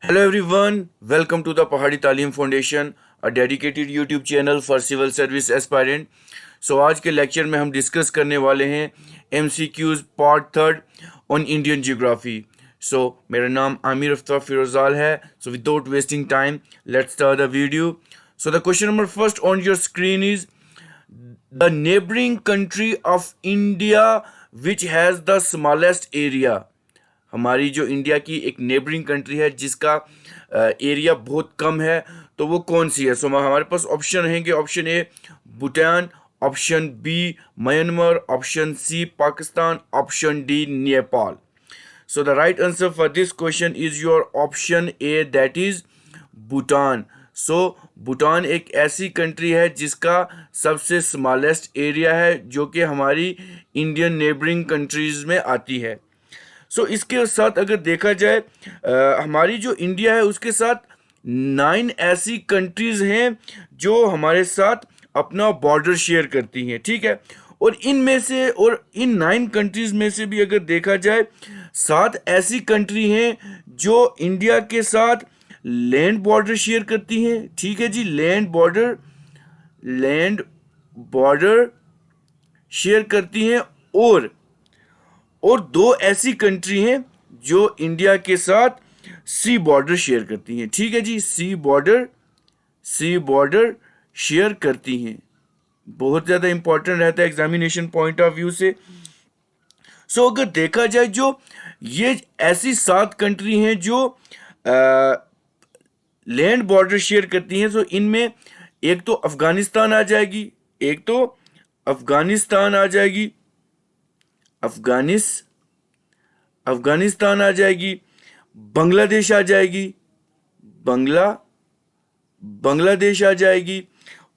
Hello everyone, welcome to the Pahadi Talim Foundation, a dedicated YouTube channel for civil service aspirant. So आज के lecture में हम discuss करने वाले हैं MCQs part third on Indian geography. So मेरा नाम आमिर अफ्ताब फिरोजाल है. So without wasting time let's start the video. So the question number first on your screen is the neighbouring country of India which has the smallest area. हमारी जो India की एक neighbouring country है जिसका area बहुत कम है, तो वो कौन सी है? सो हमारे पास ऑप्शन रहेंगे. Option A Bhutan, option B Myanmar, option C Pakistan, option D Nepal. So the right answer for this question is your option A, that is Bhutan. सो भूटान एक ऐसी कंट्री है जिसका सबसे स्मॉलेस्ट एरिया है जो कि हमारी इंडियन नेबरिंग कंट्रीज में आती है. सो इसके साथ अगर देखा जाए हमारी जो इंडिया है उसके साथ 9 ऐसी कंट्रीज हैं जो हमारे साथ अपना बॉर्डर शेयर करती हैं. ठीक है, और इनमें से और इन 9 कंट्रीज में से भी अगर देखा जाए 7 ऐसी कंट्री हैं जो इंडिया के साथ लैंड बॉर्डर शेयर करती हैं. ठीक है जी, लैंड बॉर्डर शेयर करती हैं. और 2 ऐसी कंट्री हैं जो इंडिया के साथ सी बॉर्डर शेयर करती हैं. ठीक है जी, सी बॉर्डर शेयर करती हैं. बहुत ज़्यादा इंपॉर्टेंट रहता है एग्जामिनेशन पॉइंट ऑफ व्यू से. सो अगर देखा जाए जो ये ऐसी 7 कंट्री हैं जो लैंड बॉर्डर शेयर करती हैं. सो इनमें एक तो अफगानिस्तान आ जाएगी, अफगानिस्तान आ जाएगी, बांग्लादेश आ जाएगी, बांग्लादेश आ जाएगी.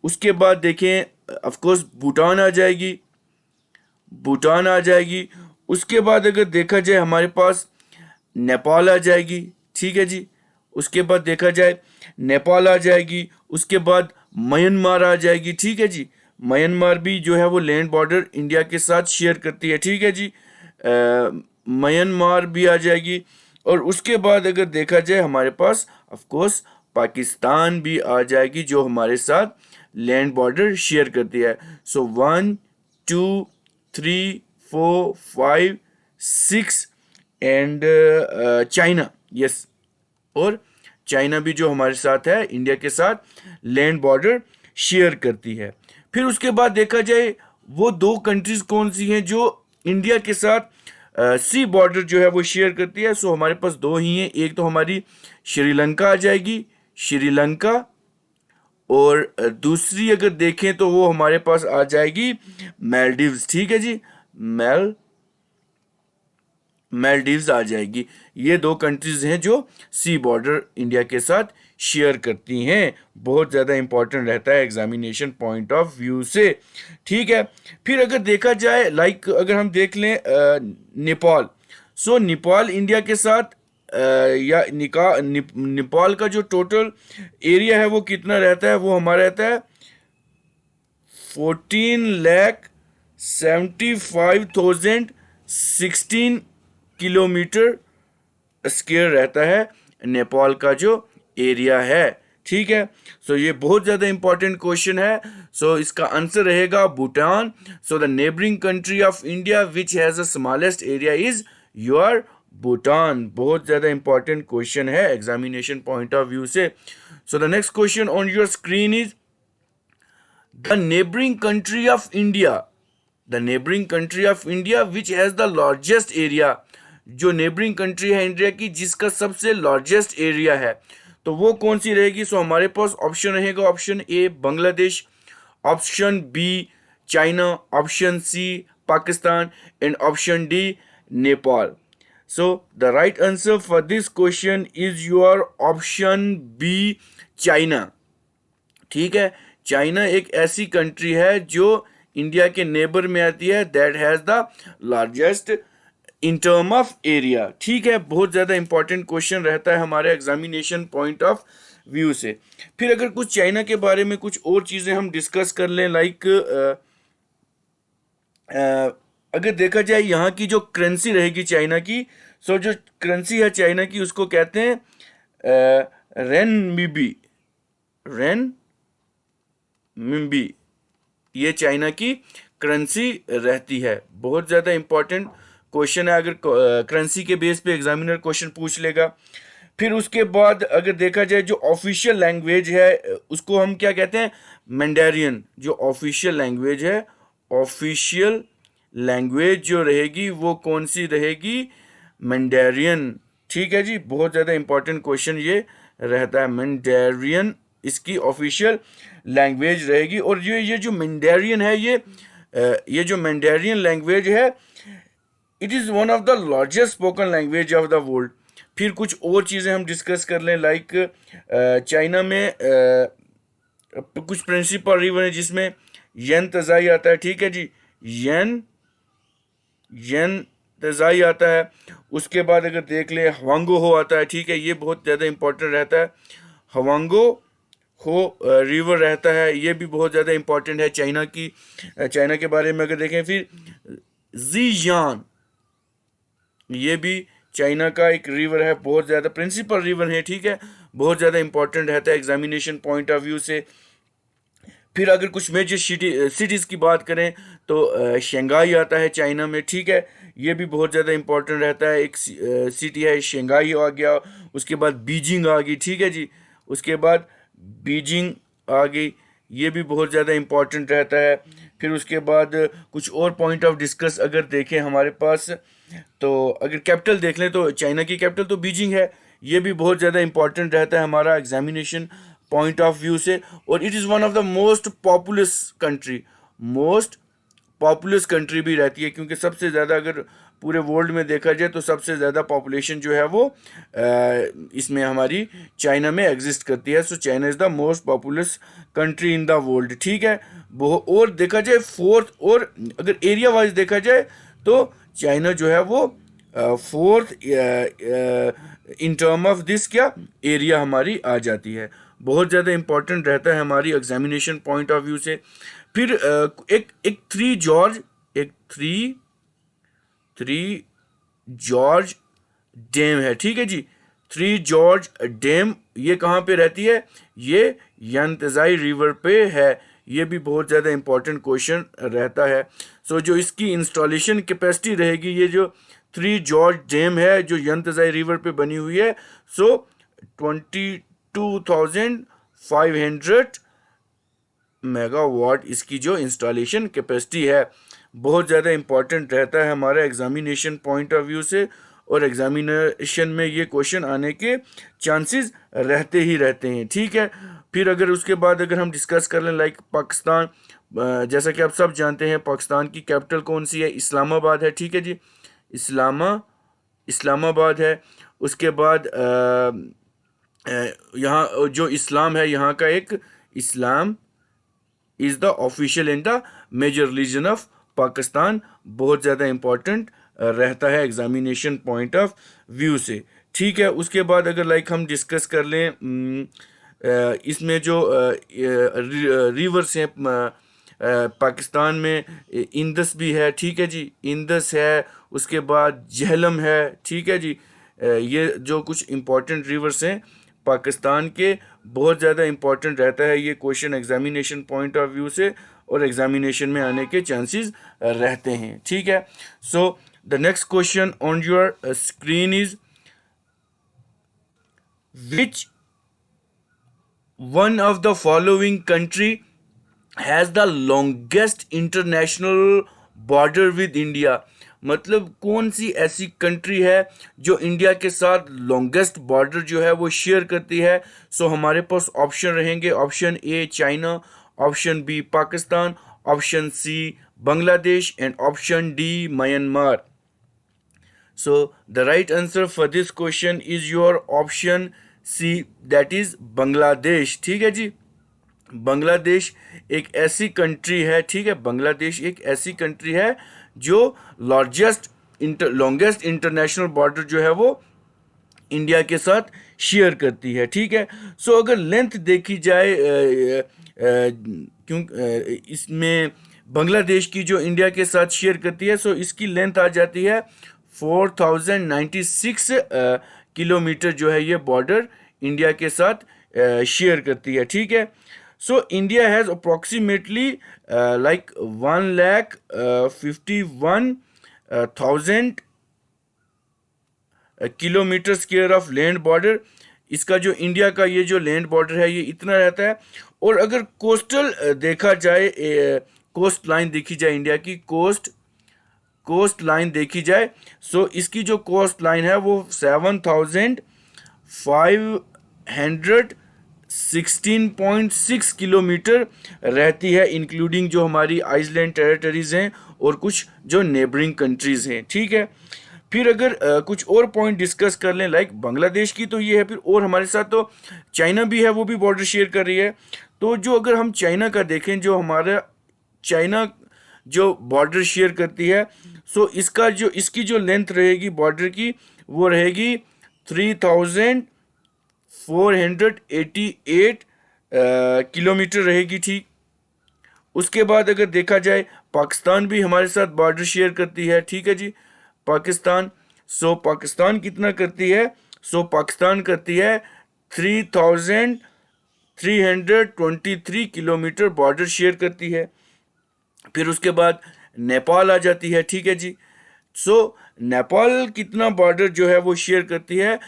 उसके बाद देखें ऑफ कोर्स भूटान आ जाएगी. उसके बाद अगर देखा जाए हमारे पास नेपाल आ जाएगी. ठीक है जी, उसके बाद देखा जाए नेपाल आ जाएगी. उसके बाद म्यांमार आ जाएगी. ठीक है जी, म्यांमार भी जो है वो लैंड बॉर्डर इंडिया के साथ शेयर करती है. ठीक है जी, म्यांमार भी आ जाएगी. और उसके बाद अगर देखा जाए हमारे पास ऑफ कोर्स पाकिस्तान भी आ जाएगी जो हमारे साथ लैंड बॉर्डर शेयर करती है. सो 1 2 3 4 5 6 एंड चाइना. यस, और चाइना भी जो हमारे साथ है इंडिया के साथ लैंड बॉर्डर शेयर करती है. फिर उसके बाद देखा जाए वो 2 कंट्रीज कौन सी हैं जो इंडिया के साथ सी बॉर्डर जो है वो शेयर करती है. सो हमारे पास 2 ही हैं. एक तो हमारी श्रीलंका आ जाएगी, श्रीलंका. और दूसरी अगर देखें तो वो हमारे पास आ जाएगी मालदीव्स. ठीक है जी, मालदीव्स आ जाएगी. ये 2 कंट्रीज हैं जो सी बॉर्डर इंडिया के साथ शेयर करती हैं. बहुत ज़्यादा इंपॉर्टेंट रहता है एग्जामिनेशन पॉइंट ऑफ व्यू से. ठीक है, फिर अगर देखा जाए अगर हम देख लें नेपाल. सो नेपाल इंडिया के साथ नेपाल का जो टोटल एरिया है वो कितना रहता है? वो हमारा रहता है 14,75,016 किलोमीटर स्क्वायर रहता है नेपाल का जो एरिया है. ठीक है, सो ये बहुत ज़्यादा इंपॉर्टेंट क्वेश्चन है. सो इसका आंसर रहेगा Bhutan. So the neighbouring country of India which has the smallest area is your Bhutan. बहुत ज़्यादा इंपॉर्टेंट क्वेश्चन है एग्जामिनेशन पॉइंट ऑफ व्यू से. सो the next question on your screen is the neighbouring country of India which has the largest area. जो neighbouring country है India की जिसका सबसे largest area है, तो वो कौन सी रहेगी? सो हमारे पास ऑप्शन रहेगा. Option A Bangladesh, option B China, option C Pakistan and option D Nepal. So the right answer for this question is your option B, China. ठीक है, चाइना एक ऐसी कंट्री है जो इंडिया के नेबर में आती है, that has the largest in term of area. ठीक है, बहुत ज़्यादा इंपॉर्टेंट क्वेश्चन रहता है हमारे एग्जामिनेशन पॉइंट ऑफ व्यू से. फिर अगर कुछ चाइना के बारे में कुछ और चीज़ें हम डिस्कस कर लें, अगर देखा जाए यहाँ की जो करेंसी रहेगी चाइना की. सो जो करेंसी है चाइना की उसको कहते हैं रेनमिबी, रेनमिबी ये चाइना की करेंसी रहती है। बहुत ज़्यादा इंपॉर्टेंट क्वेश्चन है, अगर करेंसी के बेस पे एग्जामिनर क्वेश्चन पूछ लेगा। फिर उसके बाद अगर देखा जाए जो ऑफिशियल लैंग्वेज है उसको हम क्या कहते हैं, मैंडेरियन। जो ऑफिशियल लैंग्वेज है, ऑफिशियल लैंग्वेज जो रहेगी वो कौन सी रहेगी, मैंडेरियन। ठीक है जी, बहुत ज़्यादा इंपॉर्टेंट क्वेश्चन ये रहता है। मैंडेरियन इसकी ऑफिशियल लैंग्वेज रहेगी। और ये जो मैंडेरियन है, ये जो मैंडेरियन लैंग्वेज है, it is one of the largest spoken language of the world. फिर कुछ और चीज़ें हम डिस्कस कर लें, लाइक चाइना में कुछ प्रिंसिपल रिवर है जिसमें यन तजाई आता है। ठीक है जी, यन तजाई आता है। उसके बाद अगर देख ले हवांगो हो आता है। ठीक है, ये बहुत ज़्यादा इंपॉर्टेंट रहता है। हवांगो हो रिवर रहता है, ये भी बहुत ज़्यादा इंपॉर्टेंट है चाइना के बारे में अगर देखें। फिर जीयान, ये भी चाइना का एक रिवर है, बहुत ज़्यादा प्रिंसिपल रिवर है। ठीक है, बहुत ज़्यादा इंपॉर्टेंट रहता है एग्जामिनेशन पॉइंट ऑफ व्यू से। फिर अगर कुछ मेजर सिटीज़ की बात करें तो शंघाई आता है चाइना में। ठीक है, ये भी बहुत ज़्यादा इंपॉर्टेंट रहता है। एक सिटी है शंघाई आ गया, उसके बाद बीजिंग आ गई। ठीक है जी, उसके बाद बीजिंग आ गई, ये भी बहुत ज़्यादा इंपॉर्टेंट रहता है। फिर उसके बाद कुछ और पॉइंट ऑफ डिस्कस अगर देखें हमारे पास, तो अगर कैपिटल देख लें तो चाइना की कैपिटल तो बीजिंग है, ये भी बहुत ज़्यादा इंपॉर्टेंट रहता है हमारा एग्जामिनेशन पॉइंट ऑफ व्यू से। और it is one of the most populous country भी रहती है, क्योंकि सबसे ज़्यादा अगर पूरे वर्ल्ड में देखा जाए तो सबसे ज़्यादा पॉपुलेशन जो है वो इसमें हमारी चाइना में एग्जिस्ट करती है। So China is the most populous country in the world. ठीक है, और देखा जाए फोर्थ, और अगर एरिया वाइज देखा जाए तो चाइना जो है वो fourth in term of this क्या एरिया हमारी आ जाती है। बहुत ज़्यादा इंपॉर्टेंट रहता है हमारी एग्जामिनेशन पॉइंट ऑफ व्यू से। फिर एक थ्री जॉर्ज डैम है। ठीक है जी, थ्री जॉर्ज डैम ये कहाँ पे रहती है, ये यांतजाई रिवर पे है। ये भी बहुत ज़्यादा इंपॉर्टेंट क्वेश्चन रहता है। सो जो इसकी इंस्टॉलेशन कैपेसिटी रहेगी, ये जो थ्री जॉर्ज डैम है जो यांतजाई रिवर पे बनी हुई है, सो 22,500 मेगावाट इसकी जो इंस्टॉलेशन कैपेसिटी है। बहुत ज़्यादा इंपॉर्टेंट रहता है हमारा एग्जामिनेशन पॉइंट ऑफ व्यू से, और एग्जामिनेशन में ये क्वेश्चन आने के चांसेस रहते ही रहते हैं। ठीक है, फिर अगर उसके बाद अगर हम डिस्कस कर लें, लाइक पाकिस्तान, जैसा कि आप सब जानते हैं पाकिस्तान की कैपिटल कौन सी है, इस्लामाबाद है। ठीक है जी, इस्लामाबाद है। उसके बाद यहाँ जो इस्लाम है, यहाँ का एक Islam is the official and the major religion of Pakistan. बहुत ज़्यादा इंपॉर्टेंट रहता है एग्जामिनेशन पॉइंट ऑफ व्यू से। ठीक है, उसके बाद अगर लाइक हम डिस्कस कर लें, इसमें जो रिवर्स हैं पाकिस्तान में, इंदस भी है। ठीक है जी, इंदस है, उसके बाद झेलम है। ठीक है जी, ये जो कुछ इंपॉर्टेंट रिवर्स हैं पाकिस्तान के, बहुत ज़्यादा इंपॉर्टेंट रहता है ये question examination point of view से, और एग्जामिनेशन में आने के चांसेस रहते हैं। ठीक है, so the next question on your screen is, which one of the following country has the longest international border with India. मतलब कौन सी ऐसी कंट्री है जो इंडिया के साथ लॉन्गेस्ट बॉर्डर जो है वो शेयर करती है। सो हमारे पास ऑप्शन रहेंगे, option A China, option B Pakistan, option C Bangladesh, and option D Myanmar. So the right answer for this question is your option C, that is Bangladesh. ठीक है जी, बांग्लादेश एक ऐसी कंट्री है। ठीक है, बांग्लादेश एक ऐसी कंट्री है जो लॉन्गेस्ट इंटरनेशनल बॉर्डर जो है वो इंडिया के साथ शेयर करती है। ठीक है, सो अगर लेंथ देखी जाए इसमें बांग्लादेश की जो इंडिया के साथ शेयर करती है, सो इसकी लेंथ आ जाती है 4096 किलोमीटर जो है ये बॉर्डर इंडिया के साथ शेयर करती है, ठीक है। So India has approximately like 1,51,000 kilometre square of land border. इसका जो इंडिया का ये जो लैंड बॉर्डर है ये इतना रहता है। और अगर कोस्टल देखा जाए, कोस्ट लाइन देखी जाए, इंडिया की कोस्ट लाइन देखी जाए, सो इसकी जो कोस्ट लाइन है वो 7,516.6 किलोमीटर रहती है, इंक्लूडिंग जो हमारी आइसलैंड टेरिटरीज हैं और कुछ जो नेबरिंग कंट्रीज हैं, ठीक है। फिर अगर कुछ और पॉइंट डिस्कस कर लें, लाइक बांग्लादेश की तो ये है, फिर और हमारे साथ तो चाइना भी है, वो भी बॉर्डर शेयर कर रही है। तो जो अगर हम चाइना का देखें, जो हमारा चाइना जो बॉर्डर शेयर करती है, सो इसकी जो लेंथ रहेगी बॉर्डर की वो रहेगी 3,488 किलोमीटर रहेगी, ठीक। उसके बाद अगर देखा जाए, पाकिस्तान भी हमारे साथ बॉर्डर शेयर करती है, ठीक है जी। पाकिस्तान कितना करती है? पाकिस्तान करती है 3,323 किलोमीटर बॉर्डर शेयर करती है। फिर उसके बाद नेपाल आ जाती है, ठीक है जी। नेपाल कितना बॉर्डर जो है वो शेयर करती है?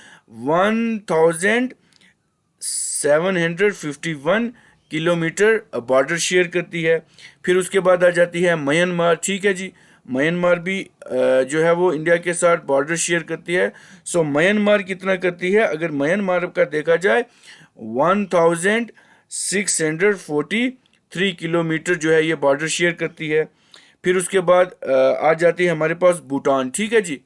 1,751 किलोमीटर बॉर्डर शेयर करती है। फिर उसके बाद आ जाती है म्यांमार, ठीक है जी। म्यांमार भी जो है वो इंडिया के साथ बॉर्डर शेयर करती है। म्यांमार कितना करती है? अगर म्यांमार का देखा जाए 1,643 किलोमीटर जो है ये बॉर्डर शेयर करती है। फिर उसके बाद आ जाती है हमारे पास भूटान, ठीक है जी।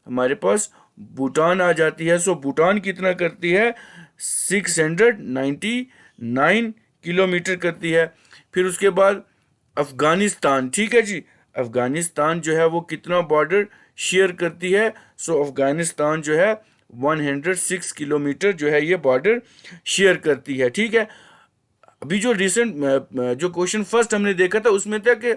हमारे पास भूटान आ जाती है। भूटान कितना करती है? 699 किलोमीटर करती है। फिर उसके बाद अफगानिस्तान, ठीक है जी। अफगानिस्तान जो है वो कितना बॉर्डर शेयर करती है? अफगानिस्तान जो है 106 किलोमीटर जो है ये बॉर्डर शेयर करती है, ठीक है। अभी जो रिसेंट जो क्वेश्चन फर्स्ट हमने देखा था उसमें था कि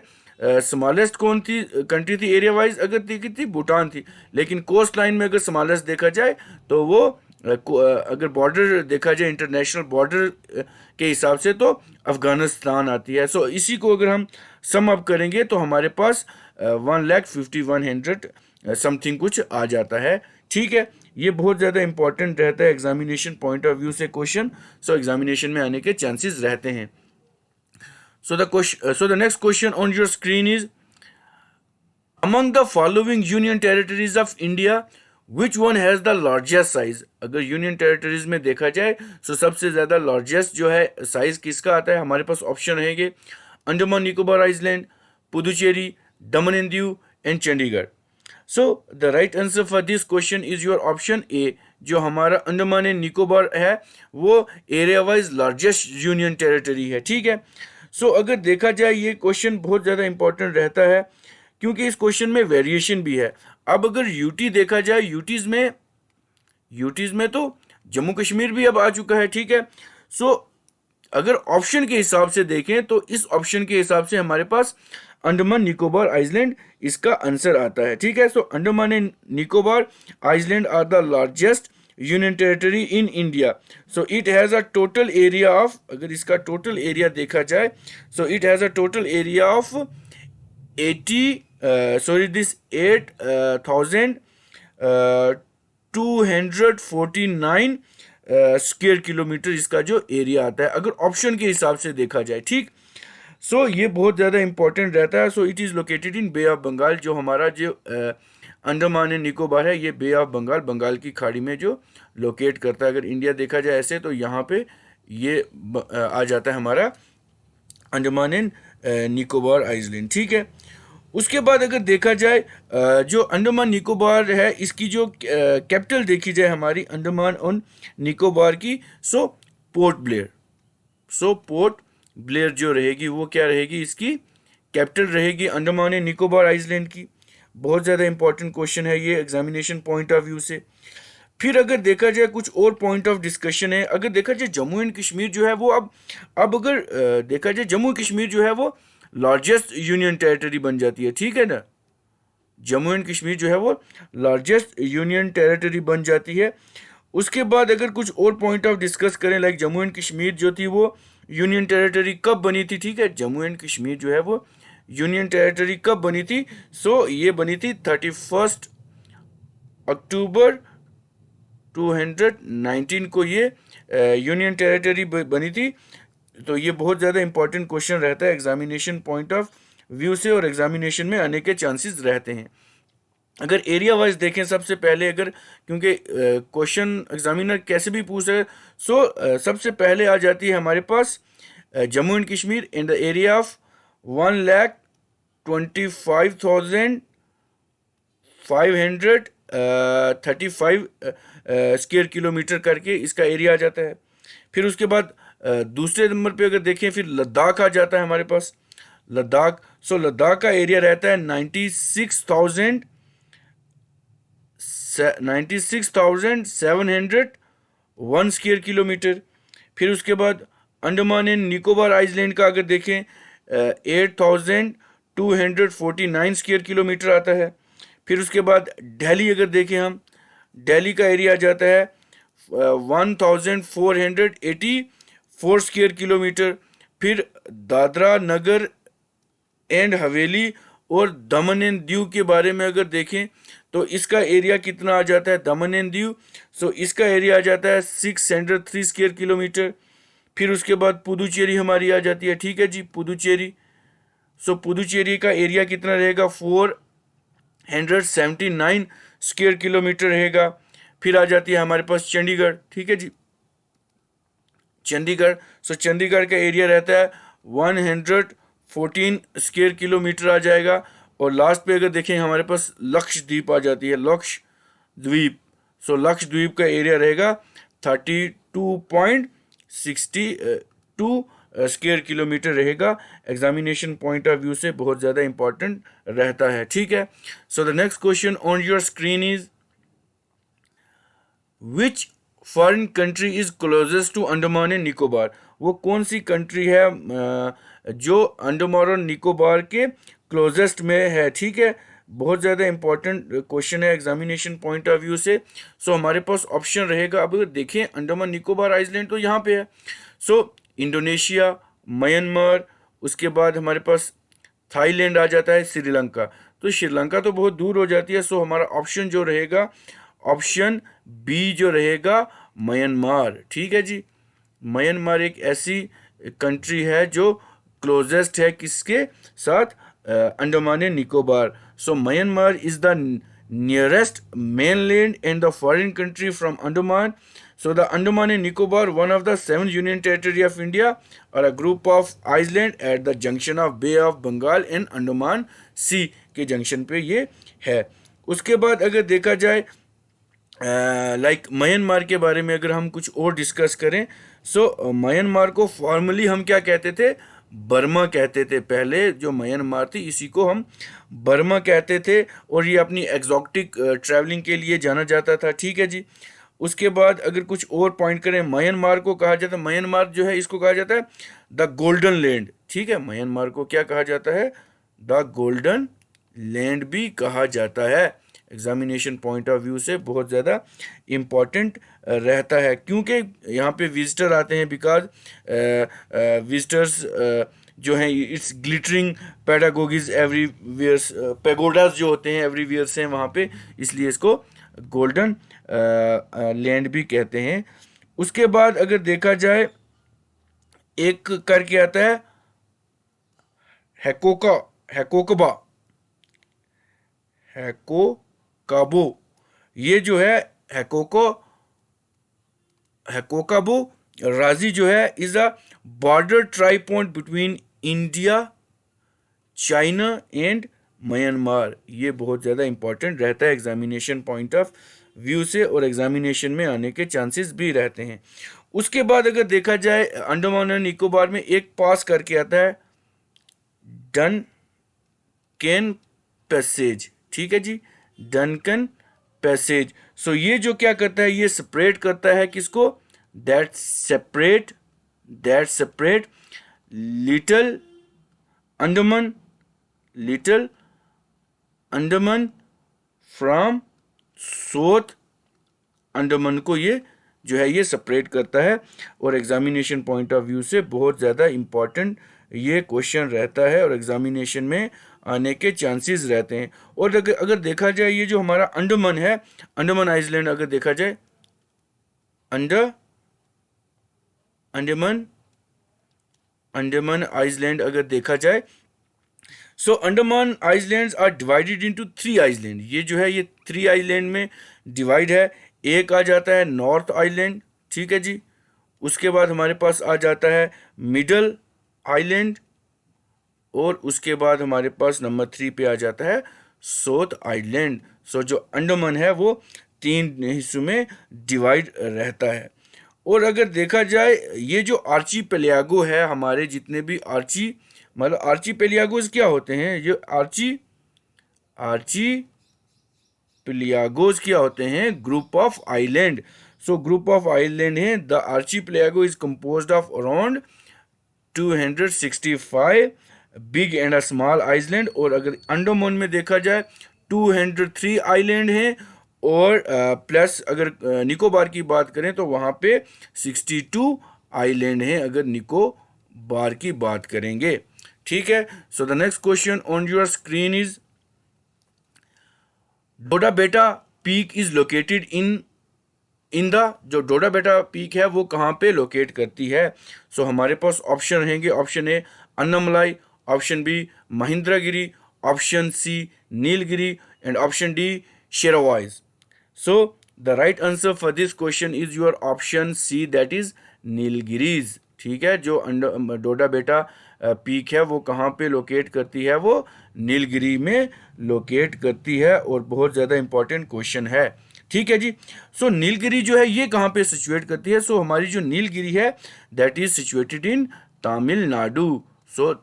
स्मॉलेस्ट कौन थी कंट्री थी एरिया वाइज, अगर देखी थी भूटान थी। लेकिन कोस्ट लाइन में अगर स्मॉलेस्ट देखा जाए तो वो अगर बॉर्डर देखा जाए इंटरनेशनल बॉर्डर के हिसाब से तो अफगानिस्तान आती है। इसी को अगर हम सम अप करेंगे तो हमारे पास 1,51,100 समथिंग कुछ आ जाता है, ठीक है। ये बहुत ज़्यादा इंपॉर्टेंट रहता है एग्जामिनेशन पॉइंट ऑफ व्यू से क्वेश्चन, एग्जामिनेशन में आने के चांसेस रहते हैं। The next question on your screen is, among the following union territories of India, which one has the largest size? अगर यूनियन टेरिटरीज में देखा जाए तो सबसे ज़्यादा लार्जेस्ट जो है साइज किसका आता है? हमारे पास ऑप्शन रहेंगे Andaman Nicobar Iceland, Puducherry, Daman and Diu and Chandigarh. The right answer for this question is your option A. जो हमारा अंडमान एंड निकोबार है वो area wise largest union territory है, ठीक है। अगर देखा जाए ये क्वेश्चन बहुत ज़्यादा इंपॉर्टेंट रहता है क्योंकि इस क्वेश्चन में वेरिएशन भी है। अब अगर यूटी देखा जाए, यूटीज़ में तो जम्मू कश्मीर भी अब आ चुका है, ठीक है। अगर ऑप्शन के हिसाब से देखें तो इस ऑप्शन के हिसाब से हमारे पास अंडमान निकोबार आइसलैंड इसका आंसर आता है, ठीक है। Andaman and Nicobar island are the largest union territory in India. It has a total area of, अगर इसका टोटल एरिया देखा जाए, it has a total area of 8,249 square kilometre इसका जो एरिया आता है अगर ऑप्शन के हिसाब से देखा जाए, ठीक। ये बहुत ज़्यादा इंपॉर्टेंट रहता है। It is located in bay of Bengal. जो हमारा जो अंडमान एंड निकोबार है ये बे ऑफ बंगाल की खाड़ी में जो लोकेट करता है। अगर इंडिया देखा जाए ऐसे तो यहाँ पे ये आ जाता है हमारा अंडमान एंड निकोबार आइसलैंड, ठीक है। उसके बाद अगर देखा जाए जो अंडमान निकोबार है इसकी जो कैपिटल देखी जाए हमारी अंडमान और निकोबार की, पोर्ट ब्लेयर जो रहेगी वो क्या रहेगी, इसकी कैपिटल रहेगी अंडमान एंड निकोबार आइसलैंड की। बहुत ज़्यादा इंपॉर्टेंट क्वेश्चन है ये एग्जामिनेशन पॉइंट ऑफ व्यू से। फिर अगर देखा जाए कुछ और पॉइंट ऑफ डिस्कशन है, अगर देखा जाए जम्मू एंड कश्मीर जो है वो अब अगर देखा जाए जम्मू कश्मीर जो है वो लार्जेस्ट यूनियन टेरिटरी बन जाती है, ठीक है ना। जम्मू एंड कश्मीर जो है वो लार्जेस्ट यूनियन टेरिटरी बन जाती है। उसके बाद अगर कुछ और पॉइंट ऑफ डिस्कस करें, लाइक जम्मू एंड कश्मीर जो थी वो यूनियन टेरिटरी कब बनी थी, ठीक है, जम्मू एंड कश्मीर जो है वो यूनियन टेरिटरी कब बनी थी? सो ये बनी थी 31 अक्टूबर 219 को ये यूनियन टेरिटरी बनी थी। तो ये बहुत ज़्यादा इंपॉर्टेंट क्वेश्चन रहता है एग्जामिनेशन पॉइंट ऑफ व्यू से, और एग्जामिनेशन में आने के चांसेस रहते हैं। अगर एरिया वाइज देखें सबसे पहले, अगर क्योंकि क्वेश्चन एग्जामिनर कैसे भी पूछ रहे, सो सबसे पहले आ जाती है हमारे पास Jammu and Kashmir in the area of 1,25,535 square kilometre करके इसका एरिया आ जाता है। फिर उसके बाद दूसरे नंबर पे अगर देखें, फिर लद्दाख आ जाता है हमारे पास, लद्दाख। सो लद्दाख का एरिया रहता है 96,701 स्क्वायर किलोमीटर। फिर उसके बाद अंडमान एंड निकोबार आइलैंड का अगर देखें 8,249 स्क्वायर किलोमीटर आता है। फिर उसके बाद दिल्ली अगर देखें हम, दिल्ली का एरिया आ जाता है 1,484 स्क्वायर किलोमीटर। फिर दादरा नगर एंड हवेली और दमन एंड दीव के बारे में अगर देखें तो इसका एरिया कितना आ जाता है, दमन एंड दीव, सो इसका एरिया आ जाता है 603 स्क्वायर किलोमीटर। फिर उसके बाद पुदुचेरी हमारी आ जाती है, ठीक है जी, पुदुचेरी। सो पुदुचेरी का एरिया कितना रहेगा, 479 स्क्वायर किलोमीटर रहेगा। फिर आ जाती है हमारे पास चंडीगढ़, ठीक है जी, चंडीगढ़। सो चंडीगढ़ का एरिया रहता है 114 स्क्वायर किलोमीटर आ जाएगा। और लास्ट पे अगर देखें हमारे पास लक्षद्वीप आ जाती है, लक्षद्वीप। सो लक्षद्वीप का एरिया रहेगा 32.62 स्क्वायर किलोमीटर रहेगा। एग्जामिनेशन पॉइंट ऑफ व्यू से बहुत ज़्यादा इंपॉर्टेंट रहता है, ठीक है। So the next question on your screen is which foreign country is closest to Andaman and Nicobar? वो कौन सी कंट्री है जो अंडमान और निकोबार के क्लोजेस्ट में है, ठीक है। बहुत ज़्यादा इंपॉर्टेंट क्वेश्चन है एग्जामिनेशन पॉइंट ऑफ व्यू से। सो हमारे पास ऑप्शन रहेगा, अब अगर देखें अंडमान निकोबार आइलैंड तो यहाँ पे है, सो इंडोनेशिया, म्यांमार, उसके बाद हमारे पास थाईलैंड आ जाता है, श्रीलंका। तो श्रीलंका तो बहुत दूर हो जाती है, सो हमारा ऑप्शन जो रहेगा, ऑप्शन बी जो रहेगा, म्यांमार, ठीक है जी। म्यांमार एक ऐसी कंट्री है जो क्लोजेस्ट है किसके साथ, Andaman and Nicobar. So Myanmar is the nearest mainland and the foreign country from Andaman. So the Andaman and Nicobar, one of the 7 union territory of India, are a group of island at the junction of Bay of Bengal and Andaman Sea के junction पे ये है। उसके बाद अगर देखा जाए like Myanmar के बारे में अगर हम कुछ और डिस्कस करें, सो म्यांमार को फॉर्मली हम क्या कहते थे, बर्मा कहते थे। पहले जो म्यांमार थी इसी को हम बर्मा कहते थे, और ये अपनी एग्जॉटिक ट्रैवलिंग के लिए जाना जाता था, ठीक है जी। उसके बाद अगर कुछ और पॉइंट करें, म्यांमार को कहा जाता है, म्यांमार जो है इसको कहा जाता है द गोल्डन लैंड, ठीक है। म्यांमार को क्या कहा जाता है, द गोल्डन लैंड भी कहा जाता है। एग्जामिनेशन पॉइंट ऑफ व्यू से बहुत ज़्यादा इम्पॉर्टेंट रहता है, क्योंकि यहाँ पे विजिटर आते हैं, बिकॉज विजिटर्स जो हैं इट्स ग्लिटरिंग पैडागोगीज एवरीवेयर, पेगोडाज जो होते हैं एवरीवेयर से वहाँ पे, इसलिए इसको गोल्डन लैंड भी कहते हैं। उसके बाद अगर देखा जाए एक करके आता है हैकोका, हैकोकबा, हैकोकाबो, ये जो है हैकोकाबो राजी जो है is a border try point between India, China and Myanmar. ये बहुत ज़्यादा इंपॉर्टेंट रहता है एग्जामिनेशन पॉइंट ऑफ व्यू से, और एग्जामिनेशन में आने के चांसेस भी रहते हैं। उसके बाद अगर देखा जाए अंडमान और निकोबार में एक पास करके आता है डनकन पैसेज, ठीक है जी, डनकन पैसेज। सो ये जो क्या करता है, ये सेपरेट करता है किसको, that separate little Andaman from south Andaman को ये जो है ये सेपरेट करता है, और एग्जामिनेशन पॉइंट ऑफ व्यू से बहुत ज़्यादा इम्पॉर्टेंट ये क्वेश्चन रहता है और एग्जामिनेशन में आने के चांसेस रहते हैं। और अगर देखा जाए ये जो हमारा अंडमान है, अंडमान आइलैंड अगर देखा जाए, अंडमान अंडमान आइलैंड अगर देखा जाए, so Andaman islands are divided into 3 island. ये जो है ये 3 आइलैंड में डिवाइड है। एक आ जाता है नॉर्थ आइलैंड, ठीक है जी। उसके बाद हमारे पास आ जाता है मिडल आइलैंड, और उसके बाद हमारे पास नंबर 3 पे आ जाता है साउथ आइलैंड। सो जो अंडमान है वो 3 हिस्सों में डिवाइड रहता है। और अगर देखा जाए ये जो आर्ची पेलियागो है, हमारे जितने भी आर्ची मतलब आर्ची पेलियागोज क्या होते हैं, ये आर्ची पेलियागोज क्या होते हैं, group of island. So group of island है। The archipelago is composed of around 265 big and a small island. और अगर अंडमान में देखा जाए 203 आइलैंड हैं, और प्लस अगर निकोबार की बात करें तो वहाँ पे 62 आइलैंड हैं अगर निकोबार की बात करेंगे, ठीक है। So the next question on your screen is Doddabetta peak is located in the, जो डोडा बेटा पीक है वो कहाँ पे लोकेट करती है। सो हमारे पास ऑप्शन रहेंगे। Option A Annamalai, option B Mahendragiri, option C Nilgiri, and option D Shevaroys. So the right answer for this question is your option C, that is Nilgiris, ठीक है। जो डोडा बेटा पीक है वो कहाँ पे लोकेट करती है, वो नीलगिरी में लोकेट करती है, और बहुत ज़्यादा इंपॉर्टेंट क्वेश्चन है, ठीक है जी। सो नीलगिरी जो है ये कहाँ पे सिचुएट करती है। सो हमारी जो नीलगिरी है that is situated in Tamil Nadu. So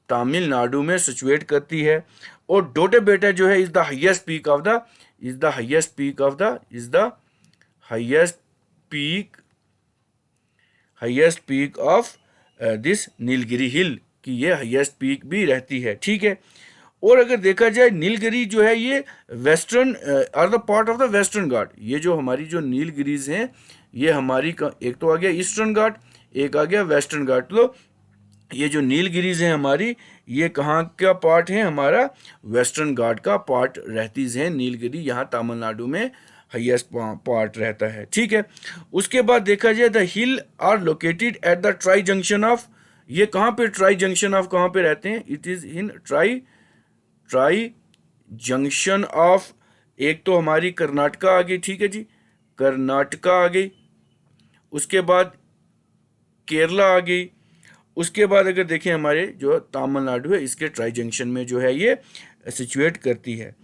Tamil Nadu में सिचुएट करती है। और डोडा बेटा जो है is the highest peak of the highest peak of this Nilgiri hill, कि ये हाईएस्ट पीक भी रहती है, ठीक है। और अगर देखा जाए नीलगिरी जो है ये western are the part of the western Ghat. ये जो हमारी जो नीलगिरीज हैं ये हमारी एक तो आ गया ईस्टर्न घाट, एक आ गया वेस्टर्न घाट। तो ये जो नीलगिरीज हैं हमारी, ये कहाँ का पार्ट है, हमारा वेस्टर्न घाट का पार्ट रहती है नीलगिरी, यहाँ तमिलनाडु में हाईएस्ट पार्ट रहता है, ठीक है। उसके बाद देखा जाए the hill are located at the tri junction of, ये कहाँ पे ट्राई जंक्शन ऑफ कहाँ पे रहते हैं, it is in try junction of, एक तो हमारी कर्नाटका आ गई, ठीक है जी, कर्नाटका आ गई। उसके बाद केरला आ गई। उसके बाद अगर देखें हमारे जो तमिलनाडु है इसके ट्राई जंक्शन में जो है ये सिचुएट करती है।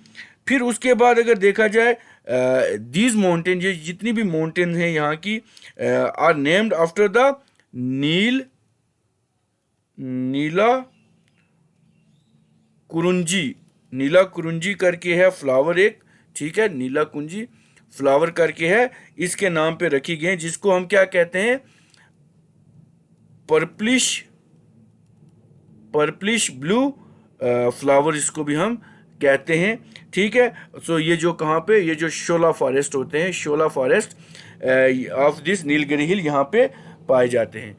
फिर उसके बाद अगर देखा जाए दीज माउंटेन, ये जितनी भी माउंटेन हैं यहाँ की आर नेम्ड आफ्टर द नीला कुरुंजी करके है फ्लावर एक, ठीक है, नीला कुंजी फ्लावर करके है, इसके नाम पे रखी गई है, जिसको हम क्या कहते हैं, पर्पलिश ब्लू फ्लावर इसको भी हम कहते हैं, ठीक है। सो ये जो कहाँ पे, ये जो शोला फॉरेस्ट होते हैं, शोला फॉरेस्ट ऑफ दिस नीलगिरी हिल यहाँ पे पाए जाते हैं।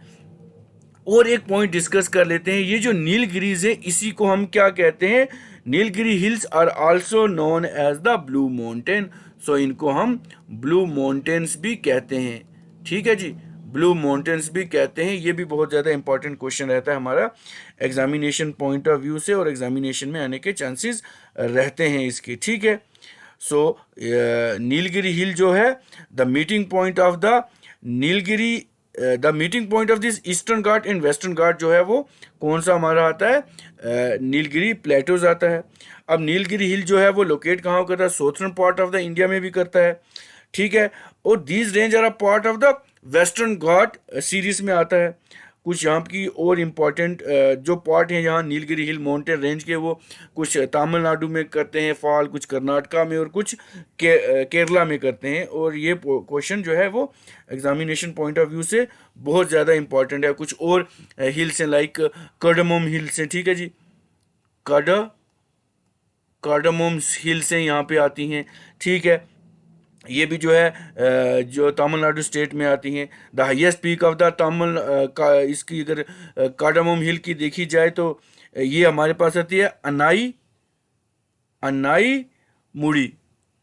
और एक पॉइंट डिस्कस कर लेते हैं, ये जो नीलगिरीज है इसी को हम क्या कहते हैं, Nilgiri hills are also known as the blue mountain. So इनको हम ब्लू माउंटेन्स भी कहते हैं, ठीक है जी, ब्लू माउंटेन्स भी कहते हैं। ये भी बहुत ज़्यादा इंपॉर्टेंट क्वेश्चन रहता है हमारा एग्जामिनेशन पॉइंट ऑफ व्यू से, और एग्जामिनेशन में आने के चांसेस रहते हैं इसके, ठीक है। सो नीलगिरी हिल जो है the meeting point of the Nilgiri, the meeting point of this eastern Ghat and western Ghat जो है वो कौन सा हमारा आता है, नीलगिरी प्लेटोज आता है। अब नीलगिरी हिल जो है वो लोकेट कहाँ करता है, southern part of the India में भी करता है, ठीक है। और these range are a part of the western Ghat series में आता है। कुछ यहाँ की और इम्पॉर्टेंट जो पार्ट हैं यहाँ नीलगिरी हिल माउंटेन रेंज के, वो कुछ तमिलनाडु में करते हैं फॉल, कुछ कर्नाटका में, और कुछ केरला में करते हैं। और ये क्वेश्चन जो है वो एग्जामिनेशन पॉइंट ऑफ व्यू से बहुत ज़्यादा इंपॉर्टेंट है। कुछ और हिल्स हैं लाइक कार्डामम हिल्स हैं, ठीक है जी, कार्डामम हिल्स हैं यहाँ पे आती हैं, ठीक है। ये भी जो है जो तमिलनाडु स्टेट में आती हैं। The highest peak of the Tamil का इसकी अगर कार्डामम हिल की देखी जाए तो ये हमारे पास आती है अन्नाई अन्नाई मुड़ी,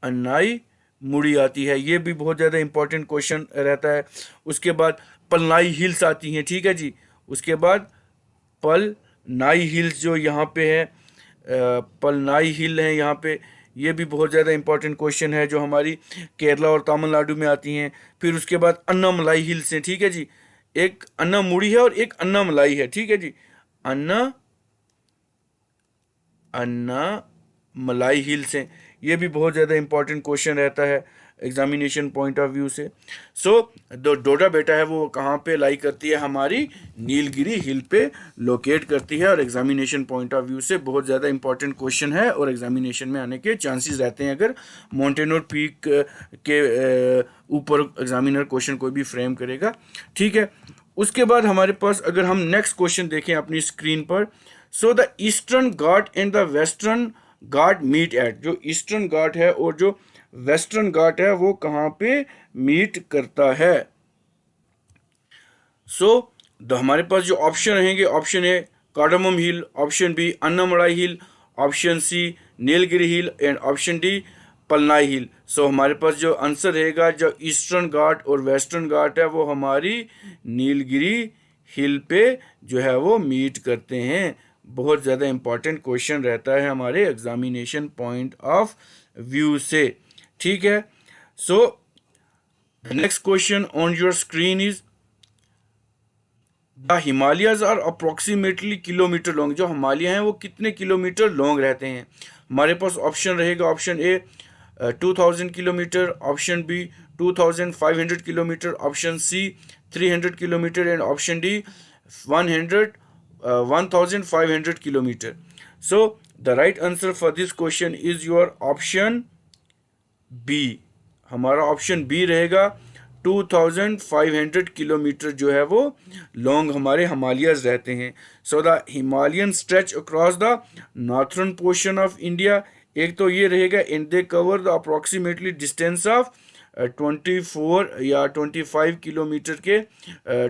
अन्नाई मुड़ी आती है। ये भी बहुत ज़्यादा इंपॉर्टेंट क्वेश्चन रहता है। उसके बाद पलनाई हिल्स आती हैं, ठीक है जी। उसके बाद पलनाई हिल्स जो यहाँ पे है, पलनाई हिल है यहाँ पे, ये भी बहुत ज़्यादा इंपॉर्टेंट क्वेश्चन है जो हमारी केरला और तमिलनाडु में आती हैं। फिर उसके बाद अन्नामलाई हिल्स हैं, ठीक है जी। एक अन्नामुड़ी है और एक अन्नामलाई है, ठीक है जी। अन्नामलाई हिल्स हैं। ये भी बहुत ज़्यादा इंपॉर्टेंट क्वेश्चन रहता है एग्जामिनेशन पॉइंट ऑफ व्यू से। सो डोडा बेटा है वो कहाँ पे लाई करती है, हमारी नीलगिरी हिल पे लोकेट करती है, और एग्जामिनेशन पॉइंट ऑफ व्यू से बहुत ज़्यादा इंपॉर्टेंट क्वेश्चन है और एग्जामिनेशन में आने के चांसेस रहते हैं अगर माउंटेन पीक के ऊपर एग्जामिनर क्वेश्चन कोई भी फ्रेम करेगा, ठीक है। उसके बाद हमारे पास अगर हम नेक्स्ट क्वेश्चन देखें अपनी स्क्रीन पर, so the eastern Ghat and the western Ghat meet at, जो ईस्टर्न घाट है और जो वेस्टर्न घाट है वो कहाँ पे मीट करता है। सो हमारे पास जो ऑप्शन रहेंगे, option A cardamom hill, option B Annamalai hill, option C Nilgiri hill and option D Palani hill. So हमारे पास जो आंसर रहेगा, जो ईस्टर्न घाट और वेस्टर्न घाट है वो हमारी नीलगिरी हिल पे जो है वो मीट करते हैं। बहुत ज़्यादा इंपॉर्टेंट क्वेश्चन रहता है हमारे एग्जामिनेशन पॉइंट ऑफ व्यू से, ठीक है। So next question on your screen is the Himalayas are approximately kilometre long, जो हिमालय हैं वो कितने किलोमीटर लॉन्ग रहते हैं। हमारे पास ऑप्शन रहेगा, option A 2000 kilometre, option B 2500 kilometre, option C 300 kilometre and option D 1500 kilometre. So the right answer for this question is your option B. हमारा ऑप्शन बी रहेगा 2500 किलोमीटर जो है वो लॉन्ग हमारे हिमालयस रहते हैं। So the Himalayan stretch across the northern portion of India, एक तो ये रहेगा and they cover the approximately distance of 24 या 25 किलोमीटर के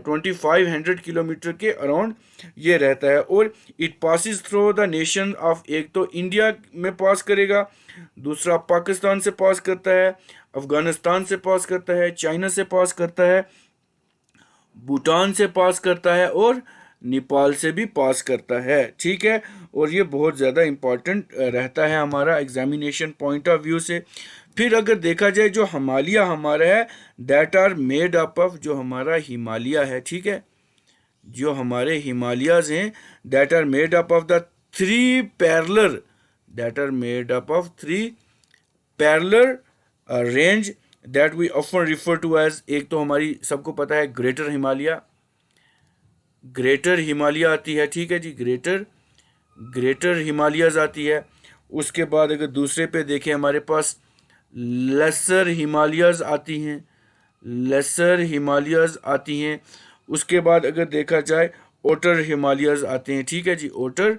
2500 किलोमीटर के अराउंड ये रहता है। और it passes through the nation of, एक तो इंडिया में पास करेगा, दूसरा पाकिस्तान से पास करता है, अफगानिस्तान से पास करता है, चाइना से पास करता है, भूटान से पास करता है और नेपाल से भी पास करता है, ठीक है। और ये बहुत ज़्यादा इम्पॉर्टेंट रहता है हमारा एग्जामिनेशन पॉइंट ऑफ व्यू से। फिर अगर देखा जाए जो हिमालय हमारा है, that are made up of, जो हमारा हिमालय है, ठीक है, जो हमारे हिमालयाज हैं that are made up of the three parallel, that are made up of three parallel range that we often refer to as, एक तो हमारी सबको पता है ग्रेटर हिमालय, ग्रेटर हिमालय आती है, ठीक है जी, ग्रेटर हिमालयाज आती है। उसके बाद अगर दूसरे पे देखें हमारे पास लेसर हिमालयाज आती हैं, लेसर हिमालयाज आती हैं। उसके बाद अगर देखा जाए ओटर हिमालयाज आते हैं, ठीक है जी, ओटर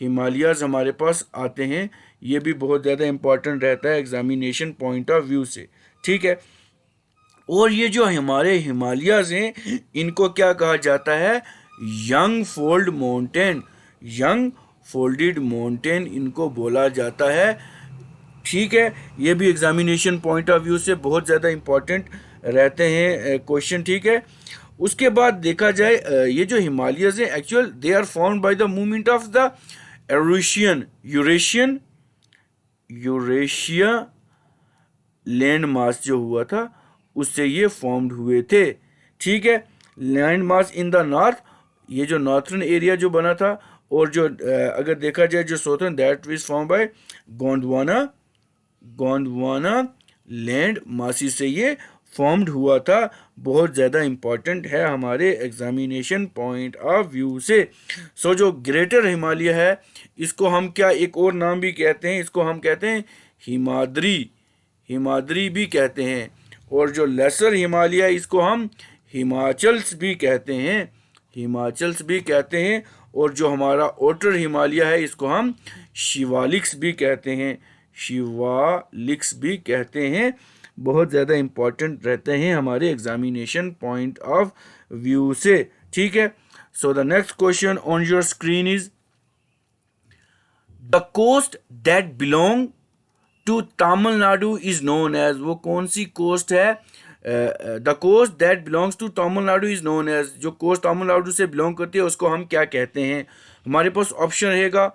हिमालयाज हमारे पास आते हैं। ये भी बहुत ज़्यादा इंपॉर्टेंट रहता है एग्जामिनेशन पॉइंट ऑफ व्यू से, ठीक है। और ये जो हमारे हिमालयाज हैं इनको क्या कहा जाता है, young fold mountain, young folded mountain इनको बोला जाता है, ठीक है। ये भी एग्जामिनेशन पॉइंट ऑफ व्यू से बहुत ज़्यादा इंपॉर्टेंट रहते हैं क्वेश्चन, ठीक है। उसके बाद देखा जाए ये जो हिमालयस हैं actual they are formed by the movement of the Eurasia land mass जो हुआ था उससे ये फॉर्म्ड हुए थे, ठीक है। Land mass in the north, ये जो नॉर्थर्न एरिया जो बना था, और जो अगर देखा जाए जो southern that is form by Gondwana land मासी से ये फॉर्म्ड हुआ था। बहुत ज़्यादा इम्पॉर्टेंट है हमारे एग्जामिनेशन पॉइंट ऑफ व्यू से। सो जो ग्रेटर हिमालय है इसको हम क्या एक और नाम भी कहते हैं, इसको हम कहते हैं हिमाद्री भी कहते हैं। और जो लेसर हिमालय है इसको हम हिमाचल्स भी कहते हैं। और जो हमारा ओटर हिमालय है इसको हम शिवालिक्स भी कहते हैं। बहुत ज़्यादा इंपॉर्टेंट रहते हैं हमारे एग्जामिनेशन पॉइंट ऑफ व्यू से, ठीक है। So the next question on your screen is the coast that belong to Tamil Nadu is known as, वो कौन सी कोस्ट है? The coast that belongs to Tamil Nadu is known as, जो कोस्ट तमिलनाडु से बिलोंग करती है उसको हम क्या कहते हैं? हमारे पास ऑप्शन रहेगा,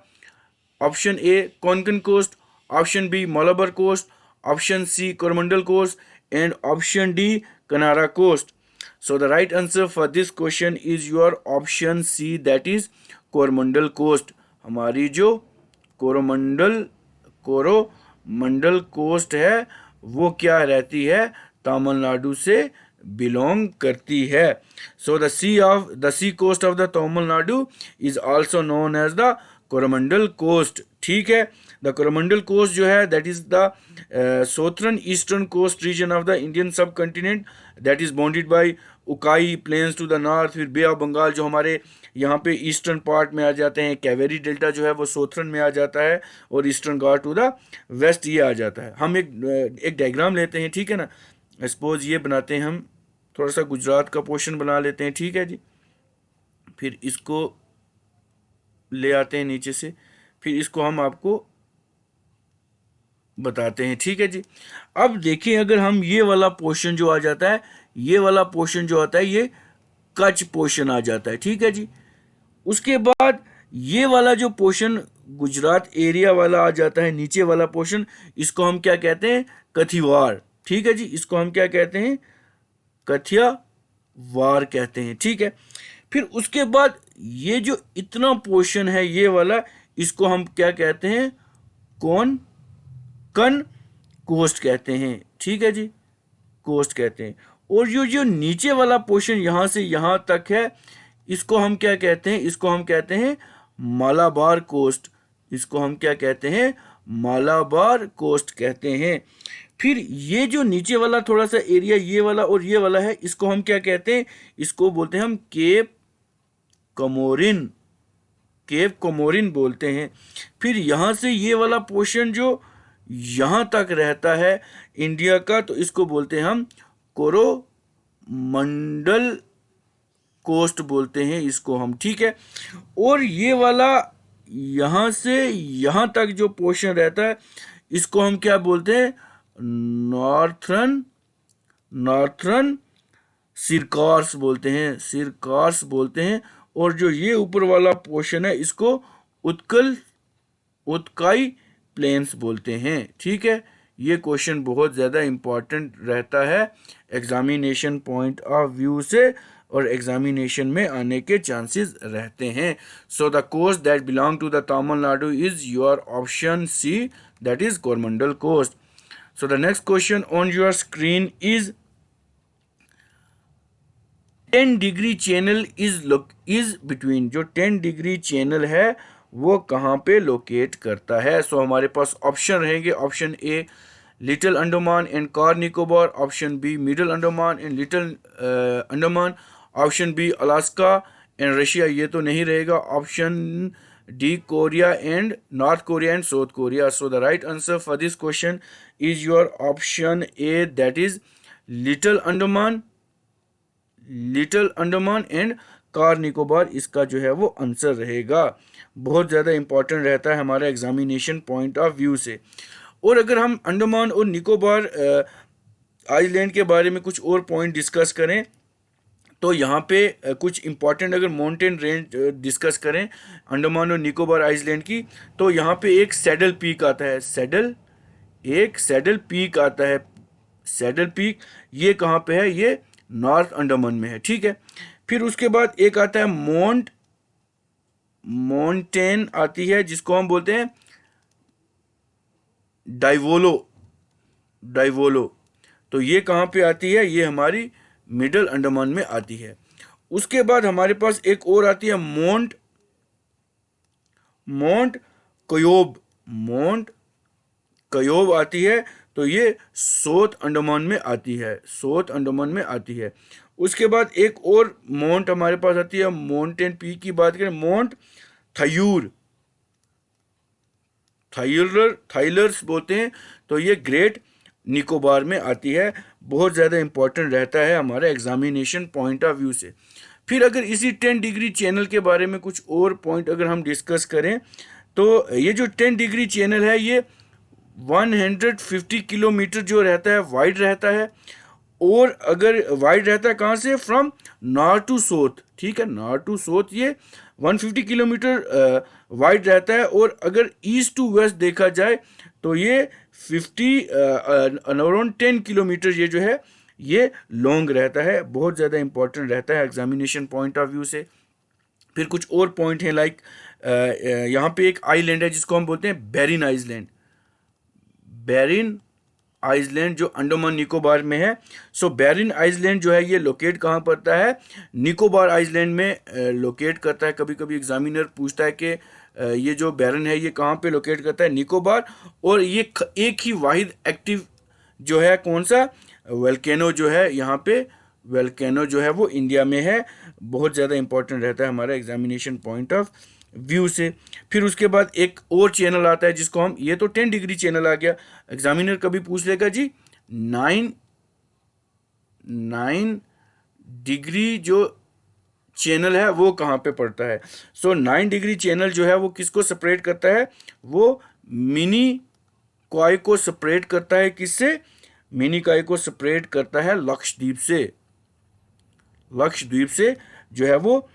option A Konkan coast, option B Malabar coast, option C Coromandel coast and option D Kanara coast. So the right answer for this question is your option C, that is Coromandel coast. हमारी जो कोरोमंडल कोस्ट है वो क्या रहती है? तमिलनाडु से बिलोंग करती है। So the sea coast of the Tamil Nadu is also known as the Coromandel coast, ठीक है। द कोरोमंडल कोस्ट जो है that is the southern eastern coast region of the Indian subcontinent, that is bounded by उकाई plains to the north, फिर bay of Bengal जो हमारे यहाँ पे ईस्टर्न पार्ट में आ जाते हैं, कैवेरी डेल्टा जो है वो साउथर्न में आ जाता है, और eastern Ghat to the west ये आ जाता है। हम एक डायग्राम लेते हैं, ठीक है ना। सपोज ये बनाते हैं हम, थोड़ा सा गुजरात का पोर्शन बना लेते हैं, ठीक है जी। फिर इसको ले आते हैं नीचे से, फिर इसको हम आपको बताते हैं, ठीक है जी। अब देखिए, अगर हम ये वाला पोर्शन जो आ जाता है, ये वाला पोर्शन जो आता है ये कच्छ पोर्शन आ जाता है, ठीक है जी। उसके बाद ये वाला जो पोर्शन गुजरात एरिया वाला आ जाता है, नीचे वाला पोर्शन, इसको हम क्या कहते हैं? कथिवार, ठीक है जी। इसको हम क्या कहते हैं? कथियावार कहते हैं, ठीक है। फिर उसके बाद ये जो इतना पोर्शन है ये वाला, इसको हम क्या कहते हैं? कोंकण कोस्ट कहते हैं, ठीक है जी, कोस्ट कहते हैं। और जो जो नीचे वाला पोर्शन यहां से यहां तक है, इसको हम क्या कहते हैं? इसको हम कहते हैं मालाबार कोस्ट। इसको हम क्या कहते हैं? मालाबार कोस्ट कहते हैं। फिर ये जो नीचे वाला थोड़ा सा एरिया, ये वाला और ये वाला है, इसको हम क्या कहते हैं? इसको बोलते हैं हम केप कमोरिन, केप कोमोरिन बोलते हैं। फिर यहाँ से ये वाला पोर्शन जो यहाँ तक रहता है इंडिया का, तो इसको बोलते हैं हम कोरोमंडल कोस्ट बोलते हैं इसको हम, ठीक है। और ये वाला यहाँ से यहाँ तक जो पोर्शन रहता है, इसको हम क्या बोलते हैं? नॉर्थर्न सिरकार्स बोलते हैं, सिरकार्स बोलते हैं। और जो ये ऊपर वाला पोर्शन है, इसको उत्काई प्लेन्स बोलते हैं, ठीक है। ये क्वेश्चन बहुत ज़्यादा इम्पॉर्टेंट रहता है एग्जामिनेशन पॉइंट ऑफ व्यू से, और एग्जामिनेशन में आने के चांसेस रहते हैं। So the coast that belong to the Tamil Nadu is your option C, that is Coromandel coast. So the next question on your screen is 10 degree channel is between, जो 10 degree channel है वो कहाँ पे लोकेट करता है? सो हमारे पास ऑप्शन रहेंगे, option A little Andaman and Car Nicobar, option B middle Andaman and little Andaman, option B Alaska and Russia, ये तो नहीं रहेगा, option D Korea and North Korea and South Korea. So the right answer for this question is your option A, that is little Andaman and Car Nicobar, इसका जो है वो answer रहेगा। बहुत ज़्यादा इंपॉर्टेंट रहता है हमारा एग्जामिनेशन पॉइंट ऑफ व्यू से। और अगर हम अंडमान और निकोबार आइलैंड के बारे में कुछ और पॉइंट डिस्कस करें, तो यहाँ पे कुछ इंपॉर्टेंट अगर माउंटेन रेंज डिस्कस करें अंडमान और निकोबार आइलैंड की, तो यहाँ पे एक सैडल पीक आता है, सैडल पीक आता है। सैडल पीक ये कहाँ पे है? ये नॉर्थ अंडमान में है, ठीक है। फिर उसके बाद एक आता है माउंटेन आती है, जिसको हम बोलते हैं डाइवोलो। तो ये कहाँ पे आती है? ये हमारी मिडल अंडमान में आती है। उसके बाद हमारे पास एक और आती है मोंट कयोब आती है, तो ये साउथ अंडमान में आती है, उसके बाद एक और माउंट हमारे पास आती है, माउंटेन पीक की बात करें, माउंट थाइलर्स बोलते हैं, तो ये ग्रेट निकोबार में आती है। बहुत ज़्यादा इंपॉर्टेंट रहता है हमारा एग्जामिनेशन पॉइंट ऑफ व्यू से। फिर अगर इसी 10 डिग्री चैनल के बारे में कुछ और पॉइंट अगर हम डिस्कस करें, तो ये जो 10 डिग्री चैनल है ये 150 किलोमीटर जो रहता है वाइड रहता है। और अगर वाइड रहता है कहाँ से, फ्रॉम नॉर्थ टू साउथ, ठीक है, नॉर्थ टू साउथ ये 150 किलोमीटर वाइड रहता है। और अगर ईस्ट टू वेस्ट देखा जाए तो ये 50 अराउंड 10 किलोमीटर ये जो है ये लॉन्ग रहता है। बहुत ज़्यादा इंपॉर्टेंट रहता है एग्जामिनेशन पॉइंट ऑफ व्यू से। फिर कुछ और पॉइंट हैं, लाइक यहाँ पे एक आइलैंड है जिसको हम बोलते हैं बेरिन आइलैंड। बेरिन आइलैंड जो अंडमान निकोबार में है। सो बेरिन आइलैंड जो है ये लोकेट कहाँ पड़ता है, निकोबार आइलैंड में लोकेट करता है। कभी कभी एग्जामिनर पूछता है कि ये जो बेरिन है ये कहाँ पे लोकेट करता है, निकोबार। और ये एक ही वाहिद एक्टिव जो है कौन सा, वोल्केनो जो है यहाँ पे, वोल्केनो जो है वो इंडिया में है। बहुत ज़्यादा इंपॉर्टेंट रहता है हमारा एग्जामिनेशन पॉइंट ऑफ व्यू से। फिर उसके बाद एक और चैनल आता है जिसको हम, ये तो 10 डिग्री चैनल आ गया, एग्जामिनर कभी पूछ लेगा जी 9 डिग्री जो चैनल है वो कहाँ पे पड़ता है। सो 9 डिग्री चैनल जो है वो किसको सेपरेट करता है, वो मिनी कॉय को सेपरेट करता है, किससे, मिनी कॉय को सेपरेट करता है लक्षद्वीप से। लक्षद्वीप से जो है वो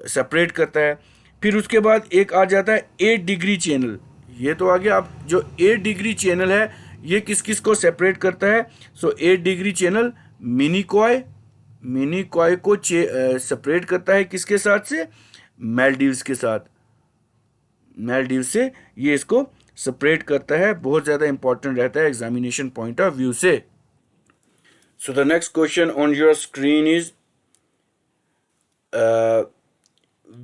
सेपरेट करता है। फिर उसके बाद एक आ जाता है 8 डिग्री चैनल। ये तो आ गया। अब जो 8 डिग्री चैनल है ये किस किस को सेपरेट करता है, सो 8 डिग्री चैनल मिनी कॉय को सेपरेट करता है किसके साथ से, मालदीव्स के साथ। मालदीव से ये इसको सेपरेट करता है। बहुत ज़्यादा इंपॉर्टेंट रहता है एग्जामिनेशन पॉइंट ऑफ व्यू से। सो the next question on your screen is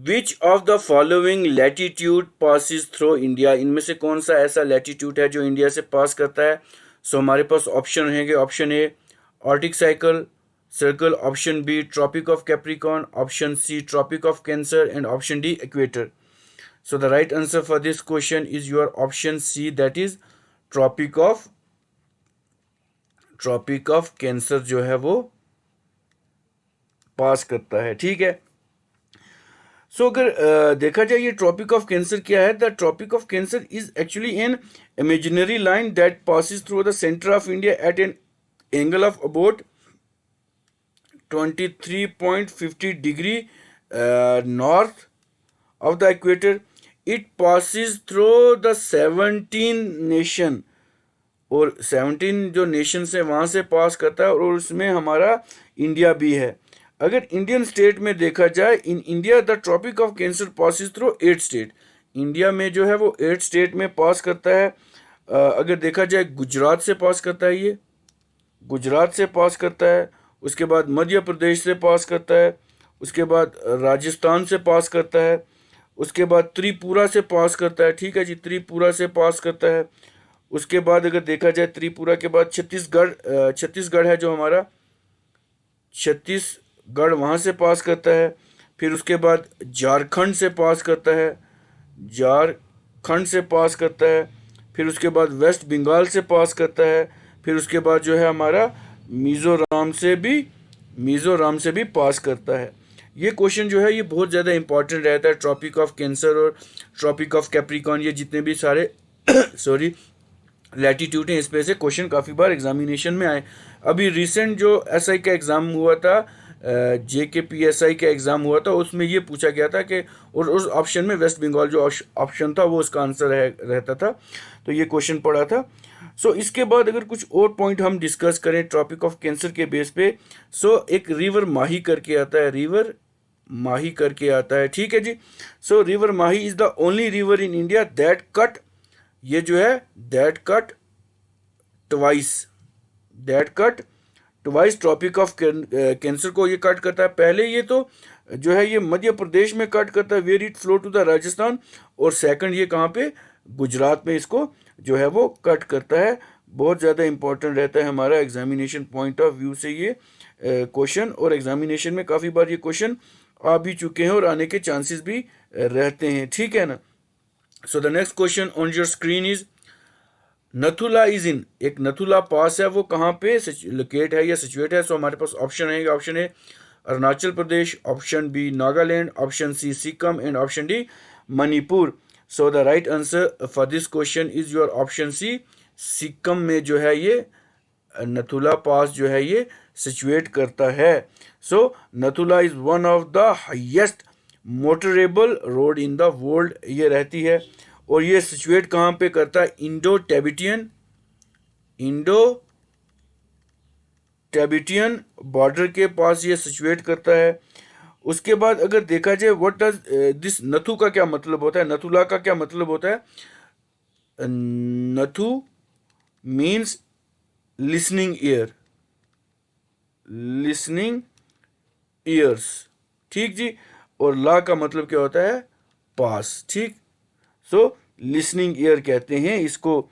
which of the following latitude passes through India. इनमें से कौन सा ऐसा लैटिट्यूड है जो इंडिया से पास करता है। सो हमारे पास ऑप्शन रहेंगे, option A arctic circle, option B tropic of Capricorn, option C tropic of cancer and option D equator. So the right answer for this question is your option C, that is tropic of cancer जो है वो पास करता है, ठीक है। सो अगर देखा जाए ये ट्रॉपिक ऑफ कैंसर क्या है, the tropic of cancer is actually an imaginary line that passes through the centre of India at an angle of about 23.50 degree north of the equator. It passes through the 17 nation, और 17 जो Nations है वहाँ से पास करता है, और उसमें हमारा इंडिया भी है। अगर इंडियन स्टेट में देखा जाए, in India the tropic of cancer passes through 8 state. India में जो है वो 8 स्टेट में पास करता है। अगर देखा जाए गुजरात से पास करता है, ये गुजरात से पास करता है। उसके बाद मध्य प्रदेश से पास करता है। उसके बाद राजस्थान से पास करता है। उसके बाद त्रिपुरा से पास करता है, ठीक है जी, त्रिपुरा से पास करता है। उसके बाद अगर देखा जाए त्रिपुरा के बाद छत्तीसगढ़ है जो हमारा, छत्तीसगढ़ वहाँ से पास करता है। फिर उसके बाद झारखंड से पास करता है, झारखंड से पास करता है। फिर उसके बाद वेस्ट बंगाल से पास करता है। फिर उसके बाद जो है हमारा मिज़ोरम से भी पास करता है। ये क्वेश्चन जो है ये बहुत ज़्यादा इंपॉर्टेंट रहता है। ट्रॉपिक ऑफ कैंसर और ट्रॉपिक ऑफ कैप्रिकॉर्न, ये जितने भी सारे सॉरी लैटिट्यूड हैं, इस पे से क्वेश्चन काफ़ी बार एग्जामिनेशन में आए। अभी रिसेंट जो एसआई का एग्ज़ाम हुआ था, JKPSI का एग्ज़ाम हुआ था, उसमें ये पूछा गया था कि, और उस ऑप्शन में वेस्ट बंगाल जो ऑप्शन था वो उसका आंसर रहता था। तो ये क्वेश्चन पड़ा था। सो इसके बाद अगर कुछ और पॉइंट हम डिस्कस करें ट्रॉपिक ऑफ कैंसर के बेस पे, सो एक रिवर माही करके आता है, ठीक है जी। So river Mahi is the only river in India that cut, ये जो है that cut twice tropic of cancer को ये कट करता है। पहले ये तो जो है ये मध्य प्रदेश में कट करता है, where it flow to the Rajasthan, और सेकंड ये कहाँ पे, गुजरात में इसको जो है वो कट करता है। बहुत ज़्यादा इंपॉर्टेंट रहता है हमारा एग्जामिनेशन पॉइंट ऑफ व्यू से ये क्वेश्चन, और एग्जामिनेशन में काफ़ी बार ये क्वेश्चन आ भी चुके हैं और आने के चांसेस भी रहते हैं, ठीक है ना। सो the next question on your screen is Nathula is in, एक नथुला पास है, वो कहाँ पे लोकेट है या सिचुएट है? सो हमारे पास ऑप्शन है, option A Arunachal Pradesh, option B Nagaland, option C Sikkim and option D Manipur. So the right answer for this question is your option C, Sikkim में जो है ये नथुला पास जो है ये सिचुएट करता है। So Nathu La is one of the highest motorable road in the world ये रहती है, और ये सिचुएट कहाँ पे करता है? इंडो टेबिटियन बॉर्डर के पास ये सिचुएट करता है। उसके बाद अगर देखा जाए व्हाट डज दिस नथु का क्या मतलब होता है, नथुला का क्या मतलब होता है? Nathu means listening year, listening years, ठीक जी। और ला का मतलब क्या होता है? पास, ठीक। सो लिसनिंग ईयर कहते हैं इसको।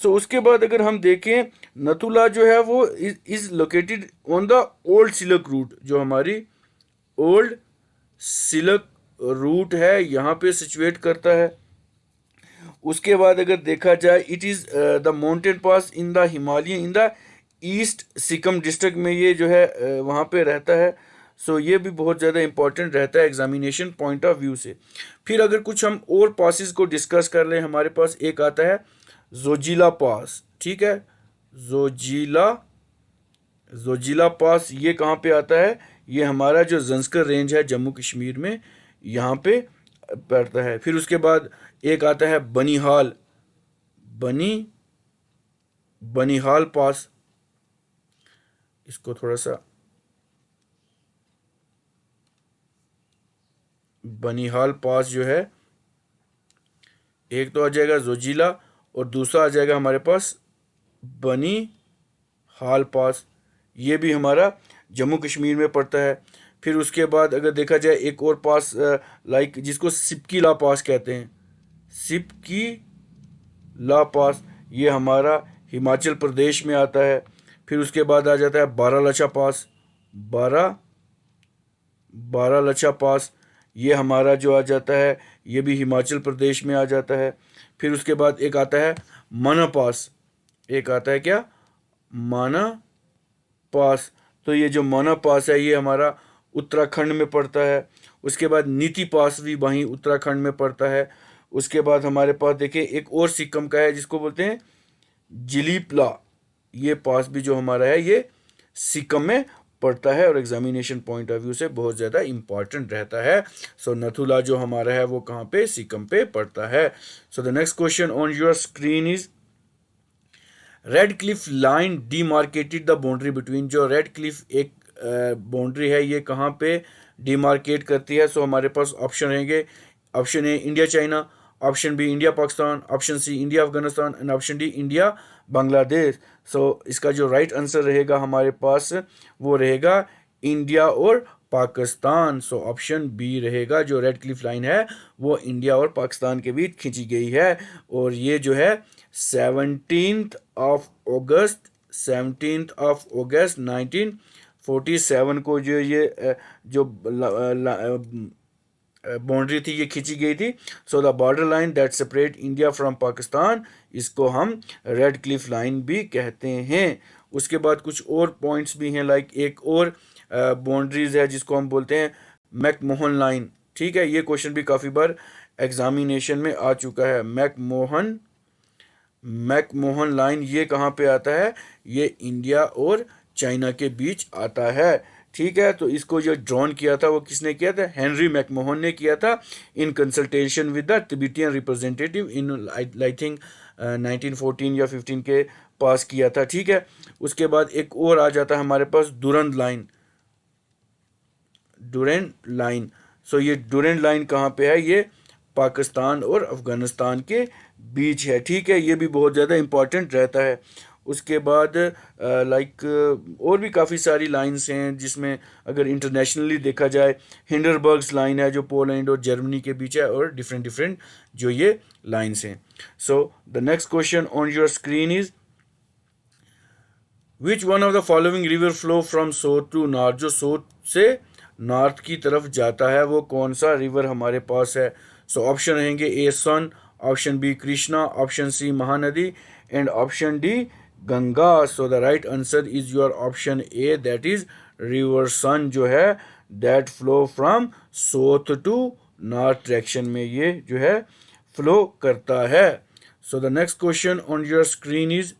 सो उसके बाद अगर हम देखें, नथुला जो है वो is located on the old silk route, जो हमारी ओल्ड सिल्क रूट है यहाँ पे सिचुएट करता है। उसके बाद अगर देखा जाए, it is the mountain pass in the Himalayan in the east Sikkim district में ये जो है वहाँ पे रहता है। सो ये भी बहुत ज़्यादा इंपॉर्टेंट रहता है एग्जामिनेशन पॉइंट ऑफ व्यू से। फिर अगर कुछ हम और पासिस को डिस्कस कर लें, हमारे पास एक आता है जोजिला पास, ठीक है। जोजिला जोजिला पास ये कहाँ पे आता है? ये हमारा जो जंस्कर रेंज है जम्मू कश्मीर में, यहाँ पे पड़ता है। फिर उसके बाद एक आता है बनिहाल, बनी बनिहाल पास, इसको थोड़ा सा, बनिहाल पास जो है, एक तो आ जाएगा जोजिला और दूसरा आ जाएगा हमारे पास बनी हाल पास, ये भी हमारा जम्मू कश्मीर में पड़ता है। फिर उसके बाद अगर देखा जाए एक और पास लाइक जिसको सिपकी ला पास कहते हैं, सिपकी ला पास, ये हमारा हिमाचल प्रदेश में आता है। फिर उसके बाद आ जाता है बारालाचा पास, बारह बारालाचा पास, ये हमारा जो आ जाता है ये भी हिमाचल प्रदेश में आ जाता है। फिर उसके बाद एक आता है माना पास, एक आता है क्या? माना पास, तो ये जो माना पास है ये हमारा उत्तराखंड में पड़ता है। उसके बाद नीति पास भी वहीं उत्तराखंड में पड़ता है। उसके बाद हमारे पास देखिए एक और सिक्किम का है जिसको बोलते हैं जिलीपला, ये पास भी जो हमारा है ये सिक्किम में पड़ता है और एग्जामिनेशन पॉइंट ऑफ व्यू से बहुत ज़्यादा इंपॉर्टेंट रहता है। सो नथुला जो हमारा है वो कहाँ पे? सिक्किम पे पड़ता है। So the next question on your screen is red cliff line demarcated the boundary between, जो रेड क्लिफ एक बाउंड्री है ये कहाँ पे डीमार्केट करती है? सो हमारे पास ऑप्शन रहेंगे, option A India China, option B India Pakistan, option C India Afghanistan and option D India Bangladesh. So इसका जो राइट आंसर रहेगा हमारे पास वो रहेगा इंडिया और पाकिस्तान। सो ऑप्शन बी रहेगा, जो रेड क्लिफ लाइन है वो इंडिया और पाकिस्तान के बीच खींची गई है, और ये जो है 17th of August 1947 को जो ये जो बाउंड्री थी ये खींची गई थी। So the border line that separate India from Pakistan, इसको हम रेड क्लिफ लाइन भी कहते हैं। उसके बाद कुछ और पॉइंट्स भी हैं, लाइक एक और बाउंड्रीज है जिसको हम बोलते हैं मैकमोहन लाइन, ठीक है। ये क्वेश्चन भी काफ़ी बार एग्जामिनेशन में आ चुका है। मैकमोहन लाइन ये कहाँ पे आता है? ये इंडिया और चाइना के बीच आता है, ठीक है। तो इसको जो ड्रॉन किया था वो किसने किया था? हेनरी मैकमोहन ने किया था in consultation with the Tibetan representative in I think 1914 या 15 के पास किया था, ठीक है। उसके बाद एक और आ जाता है हमारे पास डुरंड लाइन, डुरंड लाइन। सो ये डुरंड लाइन कहाँ पे है? ये पाकिस्तान और अफ़गानिस्तान के बीच है, ठीक है। ये भी बहुत ज़्यादा इम्पॉर्टेंट रहता है। उसके बाद लाइक और भी काफ़ी सारी लाइंस हैं जिसमें अगर इंटरनेशनली देखा जाए, हिंडरबर्ग्स लाइन है जो पोलैंड और जर्मनी के बीच है, और डिफरेंट डिफरेंट जो ये लाइंस हैं। So the next question on your screen is which one of the following river flow from south to north, जो साउथ से नॉर्थ की तरफ जाता है वो कौन सा रिवर हमारे पास है? सो ऑप्शन रहेंगे A Son, option B Krishna, option C Mahanadi and option D Ganga. So the right answer is your option A, that is river Sun जो है that flow from south to north direction में ये जो है flow करता है. So the next question on your screen is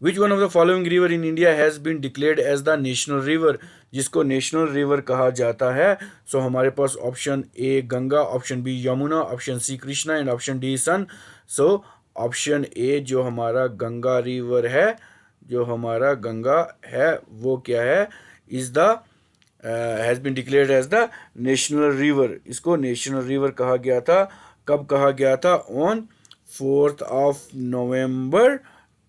Which one of the following river in India has been declared as the national river, जिसको national river कहा जाता है? सो हमारे पास option A Ganga, option B Yamuna, option C Krishna and option D Son. So option A जो हमारा Ganga river है, जो हमारा गंगा है वो क्या है, is the has been declared as the national river. इसको नेशनल रिवर कहा गया था. कब कहा गया था? ऑन 4th of November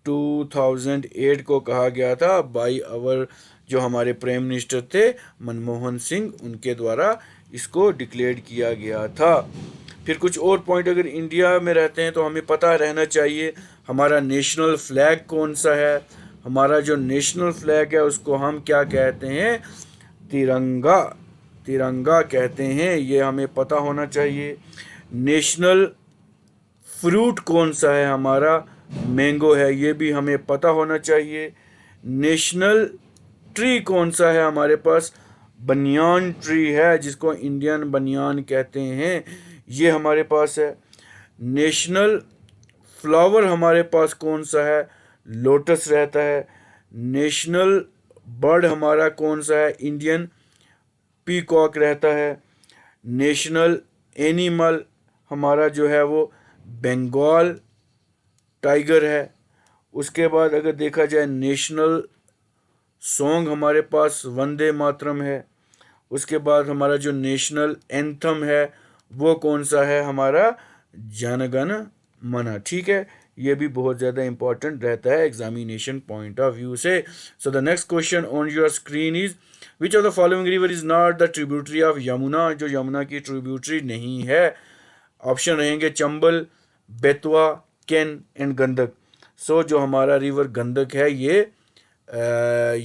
2008 को कहा गया था बाई आवर जो हमारे प्राइम मिनिस्टर थे मनमोहन सिंह, उनके द्वारा इसको डिक्लेयर किया गया था. फिर कुछ और पॉइंट, अगर इंडिया में रहते हैं तो हमें पता रहना चाहिए हमारा नेशनल फ्लैग कौन सा है. हमारा जो नेशनल फ्लैग है उसको हम क्या कहते हैं? तिरंगा. तिरंगा कहते हैं, ये हमें पता होना चाहिए. नेशनल फ्रूट कौन सा है? हमारा मैंगो है, ये भी हमें पता होना चाहिए. नेशनल ट्री कौन सा है? हमारे पास बनियान ट्री है, जिसको इंडियन बनियान कहते हैं, ये हमारे पास है. नेशनल फ्लावर हमारे पास कौन सा है? लोटस रहता है. नेशनल बर्ड हमारा कौन सा है? इंडियन पीकॉक रहता है. नेशनल एनिमल हमारा जो है वो बंगाल टाइगर है. उसके बाद अगर देखा जाए नेशनल सॉन्ग हमारे पास वंदे मातरम है. उसके बाद हमारा जो नेशनल एंथम है वो कौन सा है? हमारा जनगण मन. ठीक है, ये भी बहुत ज़्यादा इंपॉर्टेंट रहता है एग्जामिनेशन पॉइंट ऑफ व्यू से. सो the next question on your screen is which of the following river is not the tributary of Yamuna, जो यमुना की ट्रिब्यूटरी नहीं है. ऑप्शन रहेंगे चंबल, बेतवा, केन एंड गंडक. सो जो हमारा रिवर गंडक है ये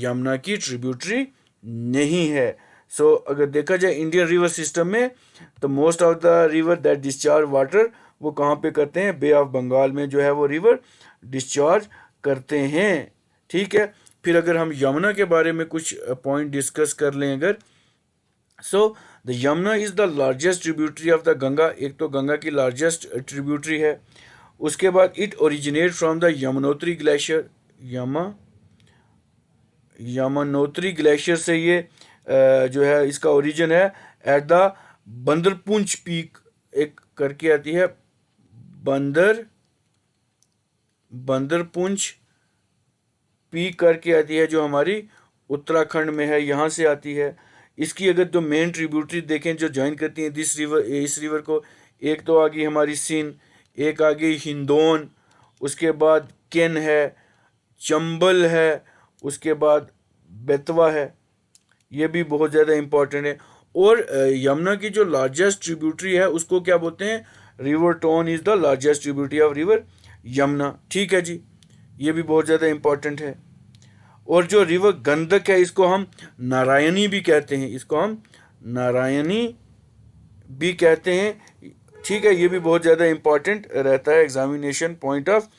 यमुना की ट्रिब्यूटरी नहीं है. सो अगर देखा जाए इंडियन रिवर सिस्टम में तो most of the river that discharge water वो कहाँ पे करते हैं? बे ऑफ बंगाल में जो है वो रिवर डिस्चार्ज करते हैं. ठीक है, फिर अगर हम यमुना के बारे में कुछ पॉइंट डिस्कस कर लें अगर, so the Yamuna is the largest tributary of the Ganga. एक तो गंगा की लार्जेस्ट ट्रिब्यूटरी है. उसके बाद it originate from the Yamunotri glacier. Yamunotri glacier से ये जो है इसका ओरिजिन है एट द बंदरपुंछ पीक, एक करके आती है बंदरपुंछ पीक करके आती है जो हमारी उत्तराखंड में है, यहाँ से आती है. इसकी अगर जो मेन ट्रिब्यूटरी देखें जो ज्वाइन करती हैं इस रिवर को, एक तो आ गई हमारी सिंध, एक आ गई हिंदौन, उसके बाद केन है, चंबल है, उसके बाद बेतवा है. ये भी बहुत ज़्यादा इम्पॉर्टेंट है. और यमुना की जो लार्जेस्ट ट्रिब्यूटरी है उसको क्या बोलते हैं? River tone is the largest tributary of river Yamuna. ठीक है जी, ये भी बहुत ज़्यादा इम्पॉर्टेंट है. और जो रिवर गंडक है इसको हम नारायणी भी कहते हैं, इसको हम नारायणी भी कहते हैं. ठीक है, ये भी बहुत ज़्यादा इम्पॉर्टेंट रहता है एग्जामिनेशन पॉइंट ऑफ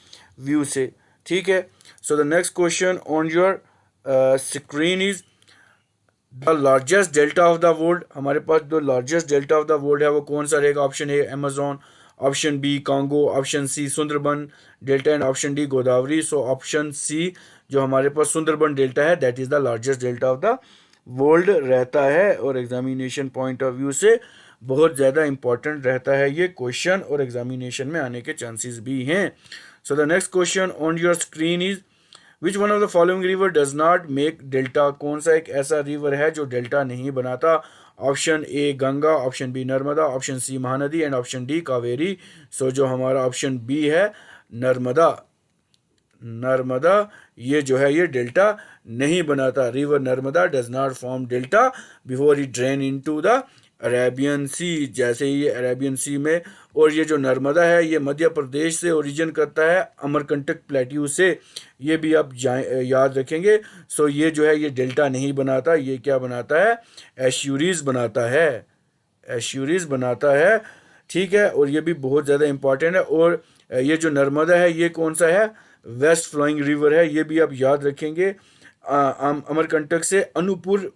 व्यू से. ठीक है, so the next question on your screen is the largest delta of the world. हमारे पास जो largest delta of the world है वो कौन सा रहेगा? Option A Amazon, option B Congo, option C Sundarban delta and option D Godavari. So option C जो हमारे पास सुंदरबन डेल्टा है that is the largest delta of the world रहता है. और एग्जामिनेशन पॉइंट ऑफ व्यू से बहुत ज़्यादा इंपॉर्टेंट रहता है ये क्वेश्चन, और एग्जामिनेशन में आने के चांसेस भी हैं. So the next question on your screen is which one of the following river does not make delta. कौन सा एक ऐसा रिवर है जो डेल्टा नहीं बनाता? Option A Ganga, option B Narmada, option C Mahanadi and option D Kaveri. So जो हमारा ऑप्शन बी है नर्मदा, नर्मदा ये जो है ये डेल्टा नहीं बनाता. River Narmada does not form delta before it drain into the Arabian sea. जैसे ही ये अरेबियन सी में, और ये जो नर्मदा है ये मध्य प्रदेश से ओरिजिन करता है अमरकंटक प्लेट्यू से, ये भी आप याद रखेंगे. सो ये जो है ये डेल्टा नहीं बनाता, ये क्या बनाता है? एश्यूरीज बनाता है, एश्यूरीज बनाता है. ठीक है, और ये भी बहुत ज़्यादा इंपॉर्टेंट है. और ये जो नर्मदा है ये कौन सा है, वेस्ट फ्लोइंग रिवर है, ये भी आप याद रखेंगे। अमरकंटक से अनूपपुर,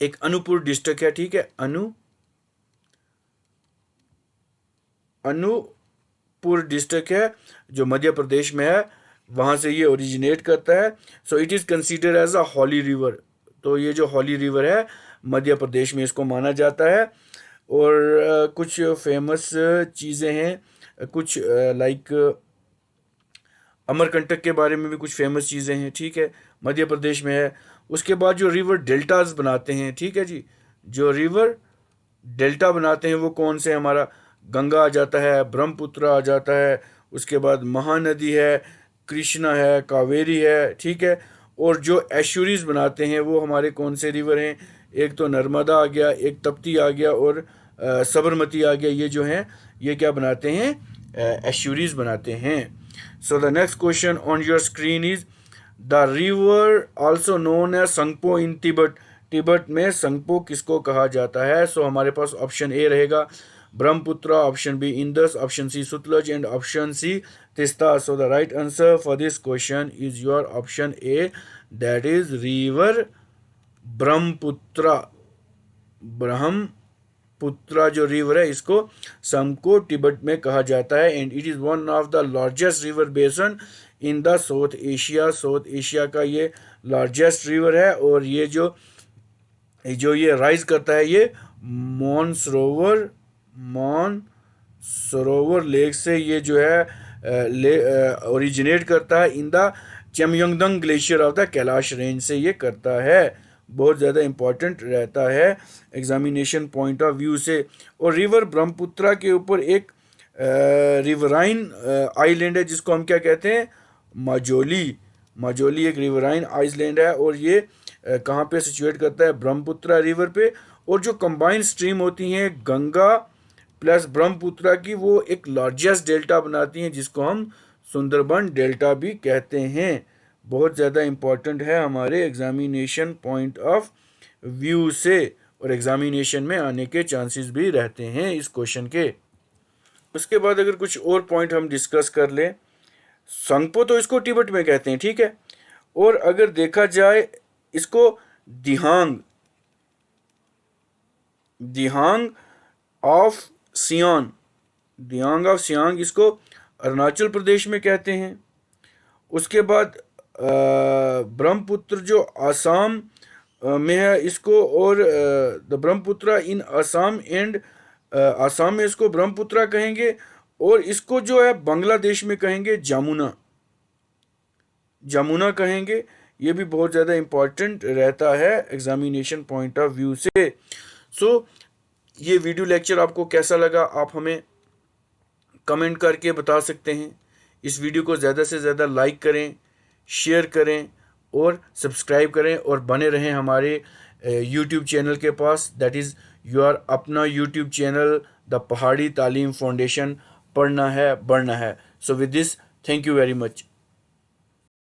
एक अनूपपुर डिस्ट्रिक्ट है, ठीक है, अनूपपुर डिस्ट्रिक्ट है जो मध्य प्रदेश में है, वहाँ से ये ओरिजिनेट करता है। So it is considered as a holy river. तो ये जो हॉली रिवर है मध्य प्रदेश में इसको माना जाता है। और कुछ फेमस चीज़ें हैं, कुछ लाइक अमरकंटक के बारे में भी कुछ फेमस चीज़ें हैं, ठीक है, मध्य प्रदेश में है। उसके बाद जो रिवर डेल्टाज बनाते हैं, ठीक है जी, जो रिवर डेल्टा बनाते हैं वो कौन से, हमारा गंगा आ जाता है, ब्रह्मपुत्र आ जाता है, उसके बाद महानदी है, कृष्णा है, कावेरी है, ठीक है। और जो एश्यूरीज बनाते हैं वो हमारे कौन से रिवर हैं, एक तो नर्मदा आ गया, एक तप्ती आ गया, और साबरमती आ गया। ये जो हैं ये क्या बनाते हैं, एश्यूरीज बनाते हैं। So the next question on your screen is the river also known as Tsangpo in Tibet. Tibet में संगपो किसको कहा जाता है? सो हमारे पास ऑप्शन ए रहेगा Brahmaputra, option B Indus, option C Sutlej and option C Teesta. So the right answer for this question is your option A, that is river Brahmaputra. Brahmaputra जो river है इसको संगको तिब्बत में कहा जाता है, and it is one of the largest river basin in the South Asia. South Asia का ये largest river है, और ये जो ये राइज करता है ये मानसरोवर लेक से ये जो है ओरिजिनेट करता है in the Chemayungdung glacier of the Kailash range से ये करता है। बहुत ज़्यादा इम्पोर्टेंट रहता है एग्जामिनेशन पॉइंट ऑफ व्यू से। और रिवर ब्रह्मपुत्र के ऊपर एक रिवराइन आइलैंड है जिसको हम क्या कहते हैं, माजोली। माजोली एक रिवराइन आइलैंड है, और ये कहाँ पे सिचुएट करता है, ब्रह्मपुत्र रिवर पे। और जो कंबाइंड स्ट्रीम होती हैं गंगा प्लस ब्रह्मपुत्र की, वो एक लार्जेस्ट डेल्टा बनाती हैं जिसको हम सुंदरबन डेल्टा भी कहते हैं। बहुत ज़्यादा इम्पॉर्टेंट है हमारे एग्जामिनेशन पॉइंट ऑफ व्यू से, और एग्जामिनेशन में आने के चांसेस भी रहते हैं इस क्वेश्चन के। उसके बाद अगर कुछ और पॉइंट हम डिस्कस कर लें, संगपो तो इसको तिब्बत में कहते हैं, ठीक है। और अगर देखा जाए इसको दिहांग ऑफ सियान, दिहांग ऑफ सियांग इसको अरुणाचल प्रदेश में कहते हैं। उसके बाद ब्रह्मपुत्र जो आसाम में है इसको, और the Brahmaputra in Assam and Assam में इसको ब्रह्मपुत्र कहेंगे, और इसको जो है बांग्लादेश में कहेंगे जमुना कहेंगे। ये भी बहुत ज़्यादा इम्पॉर्टेंट रहता है एग्जामिनेशन पॉइंट ऑफ व्यू से। सो ये वीडियो लेक्चर आपको कैसा लगा आप हमें कमेंट करके बता सकते हैं। इस वीडियो को ज़्यादा से ज़्यादा लाइक करें, शेयर करें और सब्सक्राइब करें, और बने रहें हमारे यूट्यूब चैनल के पास, दैट इज़ योर अपना यूट्यूब चैनल द पहाड़ी तालीम फाउंडेशन। पढ़ना है बढ़ना है। So with this, thank you very much.